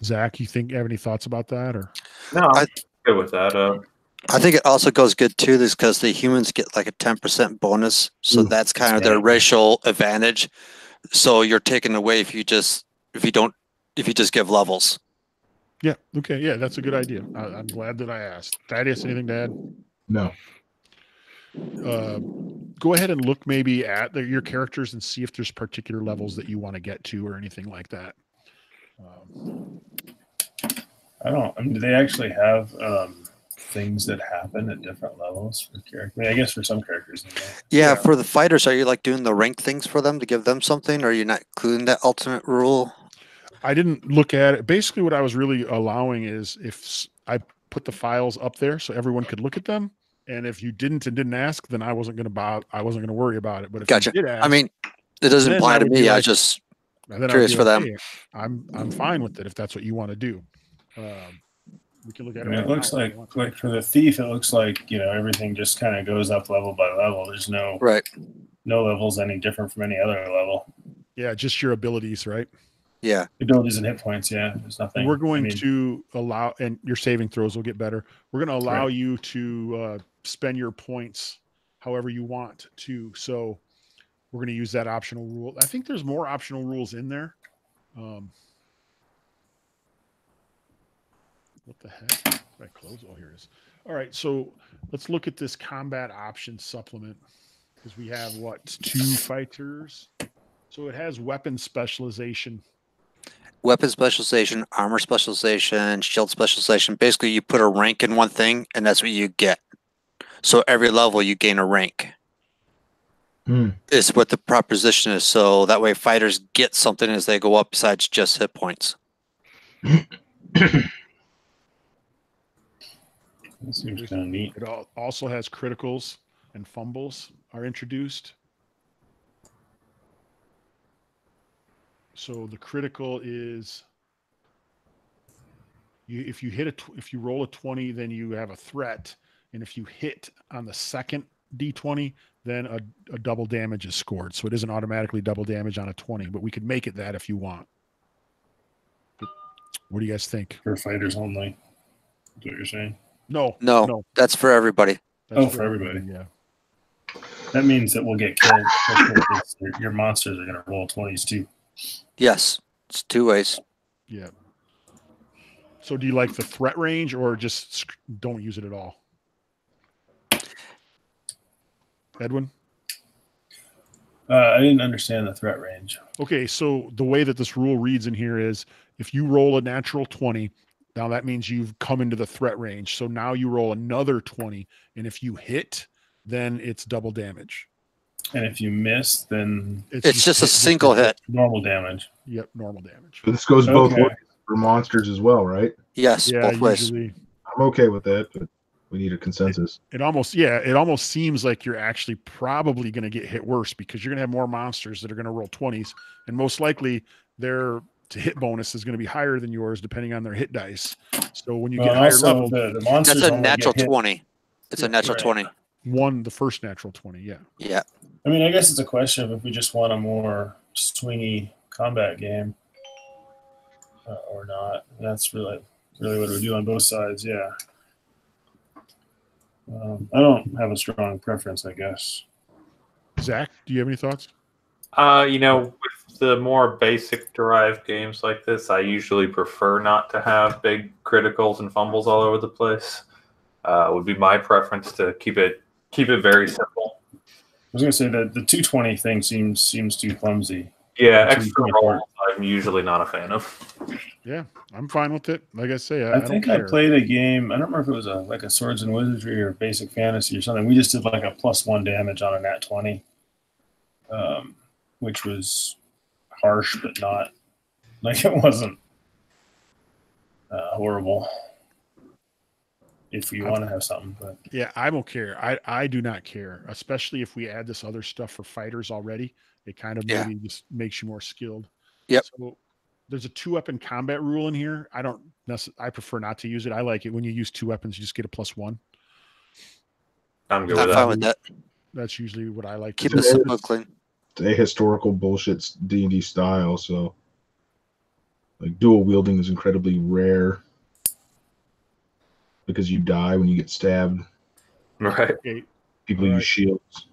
Zach, you have any thoughts about that, or? No, I'm good with that. I think it also goes good too, this because the humans get like a 10% bonus, so that's kind of their racial advantage. So you're taken away if you just give levels. Yeah. Okay. Yeah, that's a good idea. I'm glad that I asked. Thaddeus, anything to add? No. Go ahead and look maybe at your characters and see if there's particular levels that you want to get to or anything like that. Do they actually have things that happen at different levels for characters? I guess for some characters. Yeah, for the fighters, are you like doing the rank things for them to give them something, or are you not including that ultimate rule? I didn't look at it. Basically, what I was really allowing is if I put the files up there so everyone could look at them, and if you didn't and didn't ask, then I wasn't going to worry about it. But if you did ask, I mean, it doesn't apply to me. I just curious for them. Hey, I'm fine with it if that's what you want to do. We can look at it. It looks like for the thief, it looks like everything just kind of goes up level by level. There's no levels any different from any other level. Yeah, just your abilities, right? Yeah, abilities and hit points. Yeah, there's nothing. We're going to allow, and your saving throws will get better. We're going to allow you to spend your points however you want to. So we're going to use that optional rule. I think there's more optional rules in there. What the heck? Did I close? Oh, here it is. All right, so let's look at this combat option supplement because we have 2 fighters. So it has weapon specialization. Weapon specialization, armor specialization, shield specialization. Basically, you put a rank in one thing, and that's what you get. So every level, you gain a rank. Is what the proposition is. So that way, fighters get something as they go up besides just hit points. That seems kind of neat. It also has criticals and fumbles are introduced. So the critical is if you roll a 20, then you have a threat, and if you hit on the second D20, then a double damage is scored. So it isn't automatically double damage on a 20, but we could make it that if you want. What do you guys think? For fighters only. Is what you're saying? No, that's for everybody. For everybody. Yeah. That means that we'll get killed. Your monsters are going to roll 20s too. Yes, it's 2 ways. Yeah. So do you like the threat range or just don't use it at all? Edwin? I didn't understand the threat range. Okay, so the way that this rule reads in here is if you roll a natural 20, now that means you've come into the threat range. So now you roll another 20, and if you hit, then it's double damage. And if you miss, then it's just a single hit. Normal damage. Yep, normal damage. But this goes both ways for monsters as well, right? Yes, yeah, both ways. I'm okay with that, but we need a consensus. It almost seems like you're actually probably going to get hit worse because you're going to have more monsters that are going to roll 20s, and most likely their hit bonus is going to be higher than yours depending on their hit dice. So when you get higher level, the monsters that's a natural 20. It's a natural 20. The first natural 20. Yeah. Yeah. I mean, I guess it's a question of if we just want a more swingy combat game or not. And that's really what we do on both sides. Yeah. I don't have a strong preference, I guess. Zach, do you have any thoughts? With the more basic derived games like this, I usually prefer not to have big criticals and fumbles all over the place. Would be my preference to keep it very simple. I was going to say that the 220 thing seems too clumsy. Yeah, extra rolls I'm usually not a fan of. Yeah, I'm fine with it. Like I say, I think I played a game. I don't remember if it was like a Swords and Wizardry or Basic Fantasy or something. We just did like a +1 damage on a nat 20, which was harsh, but not like it wasn't horrible. If you want to have something, but yeah, I don't care. I do not care, especially if we add this other stuff for fighters already. It kind of maybe just makes you more skilled. Yep. So there's a 2-weapon combat rule in here. I prefer not to use it. I like it when you use 2 weapons, you just get a +1. I'm good fine with that. That's usually what I like. Keep it simple, clean. It's a historical bullshit D&D style, so like dual wielding is incredibly rare because you die when you get stabbed. Right. Okay. People use shields.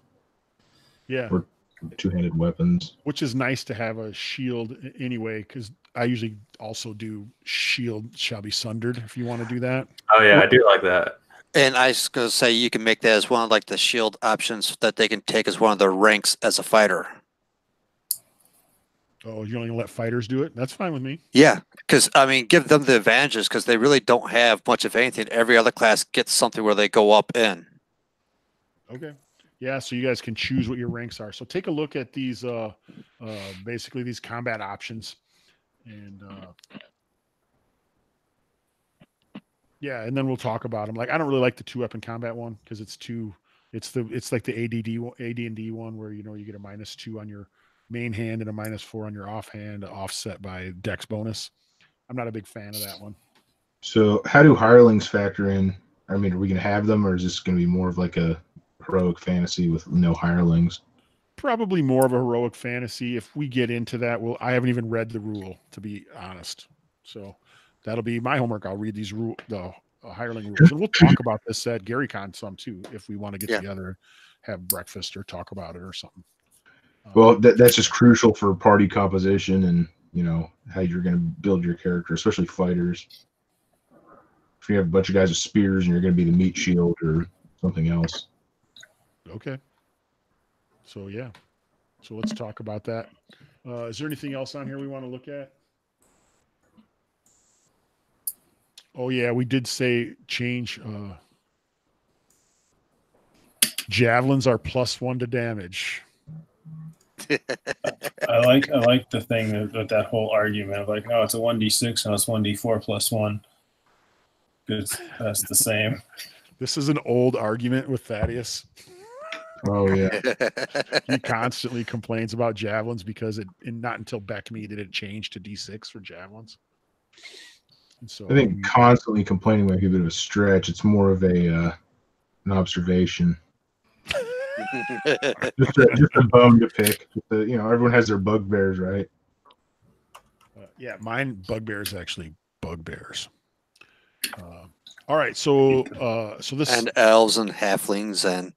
Yeah. Or two-handed weapons. Which is nice to have a shield anyway, because I usually also do shield shall be sundered if you want to do that. Oh yeah, I do like that. And I was going to say you can make that as one of like the shield options that they can take as one of their ranks as a fighter. Oh, you're only going to let fighters do it? That's fine with me. Yeah, because, I mean, give them the advantages because they really don't have much of anything. Every other class gets something where they go up in. Okay. Yeah, so you guys can choose what your ranks are. So take a look at these, basically these combat options. And, yeah, and then we'll talk about them. Like, I don't really like the 2-weapon combat one because it's like the AD&D one where, you get a -2 on your main hand and a -4 on your offhand, offset by dex bonus. I'm not a big fan of that one. So how do hirelings factor in? I mean, are we going to have them, or is this going to be more of like a heroic fantasy with no hirelings? Probably more of a heroic fantasy. If we get into that, I haven't even read the rule, to be honest. So that'll be my homework. I'll read these the hireling rules, and we'll talk about this at GaryCon some too, if we want to get together, have breakfast or talk about it or something. Well, that's just crucial for party composition and, how you're going to build your character, especially fighters. If you have a bunch of guys with spears and you're going to be the meat shield or something else. Okay. So, yeah. So let's talk about that. Is there anything else on here we want to look at? Oh, yeah, we did say change. Javelins are +1 to damage. I like the thing with that whole argument of like, oh, it's a 1d6 and it's 1d4 +1. Because that's the same. This is an old argument with Thaddeus. Oh yeah. He constantly complains about javelins because not until Beckme did it change to D6 for javelins. And so I think constantly complaining might be a bit of a stretch. It's more of an observation. just a bum to pick. Everyone has their bugbears, right? Yeah, mine bugbears actually bugbears. All right, so this And elves and halflings and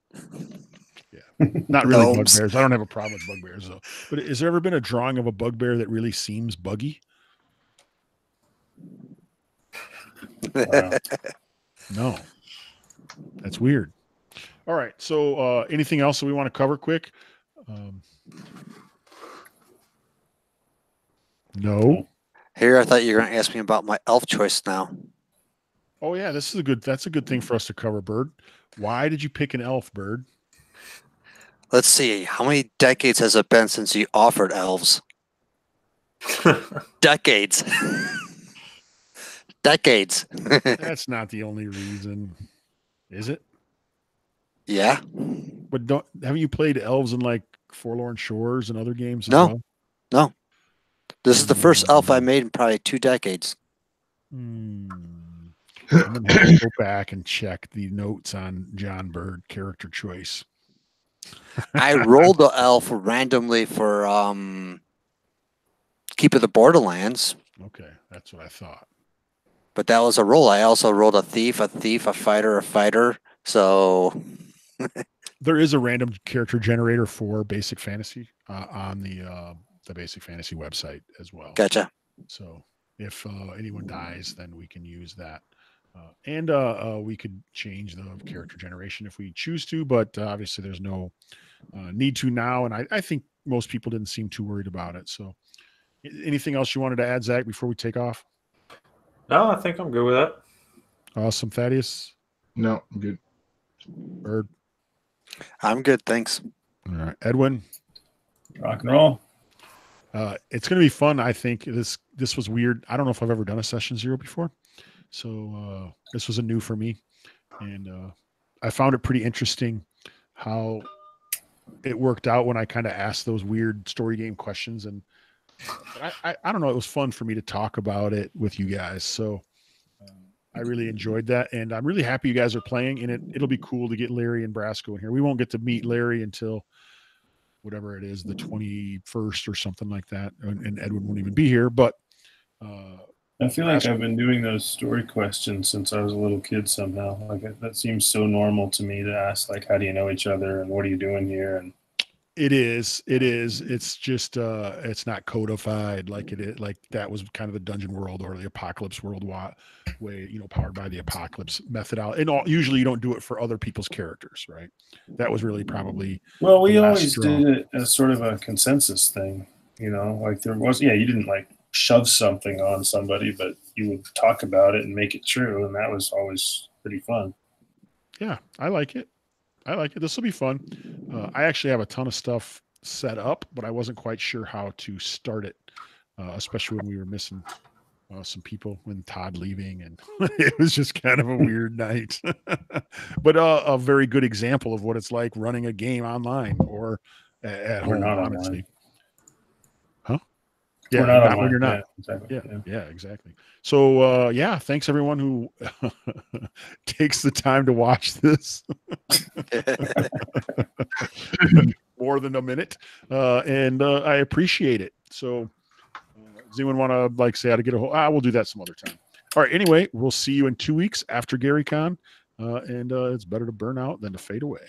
not really gnomes. bugbears. I don't have a problem with bugbears though. But has there ever been a drawing of a bugbear that really seems buggy? Wow. No, that's weird. All right, so anything else that we want to cover quick? No. Here, I thought you were going to ask me about my elf choice now. Oh yeah, that's a good thing for us to cover, Bird. Why did you pick an elf, Bird? Let's see. How many decades has it been since you offered elves? Decades. Decades. That's not the only reason, is it? Yeah. But haven't you played elves in like Forlorn Shores and other games as No. well? No. This is the first elf I made in probably 2 decades. I'm gonna have to go back and check the notes on John Bird character choice. I rolled the elf randomly for Keep of the Borderlands. Okay, that's what I thought. But that was a roll. I also rolled a thief, a fighter, a fighter. So there is a random character generator for Basic Fantasy on the Basic Fantasy website as well. Gotcha. So if anyone dies, then we can use that. And we could change the character generation if we choose to, but obviously there's no need to now. And I think most people didn't seem too worried about it. So anything else you wanted to add, Zach, before we take off? No, I think I'm good with that. Awesome. Thaddeus? No, I'm good. Bird? I'm good. Thanks. All right. Edwin? Rock and roll. It's going to be fun. I think this was weird. I don't know if I've ever done a session 0 before. So this was a new for me, and I found it pretty interesting how it worked out when I kind of asked those weird story game questions. And I don't know, it was fun for me to talk about it with you guys. So I really enjoyed that, and I'm really happy you guys are playing. And it'll be cool to get Larry and Brasco in here. We won't get to meet Larry until whatever it is, the 21st or something like that, and Edwin won't even be here. But I feel like I've been doing those story questions since I was a little kid somehow. Like that seems so normal to me to ask, like, how do you know each other and what are you doing here? And it is. It's just it's not codified like it is. Like that was kind of the Dungeon World or the Apocalypse World way, powered by the Apocalypse method. And usually you don't do it for other people's characters, right? That was really probably well, we always did it as sort of a consensus thing, like there was, you didn't like shove something on somebody, but you would talk about it and make it true, and that was always pretty fun. Yeah, I like it. This will be fun. I actually have a ton of stuff set up, but I wasn't quite sure how to start it, especially when we were missing some people, when Todd leaving, and it was just kind of a weird night. But a very good example of what it's like running a game online or at home, honestly. Online. Huh? Yeah, not when you're not. Yeah, exactly. Yeah, exactly. So, thanks everyone who takes the time to watch this. More than a minute. And I appreciate it. So, does anyone want to say how to get a hold? We'll do that some other time. All right. Anyway, we'll see you in 2 weeks after GaryCon. And it's better to burn out than to fade away.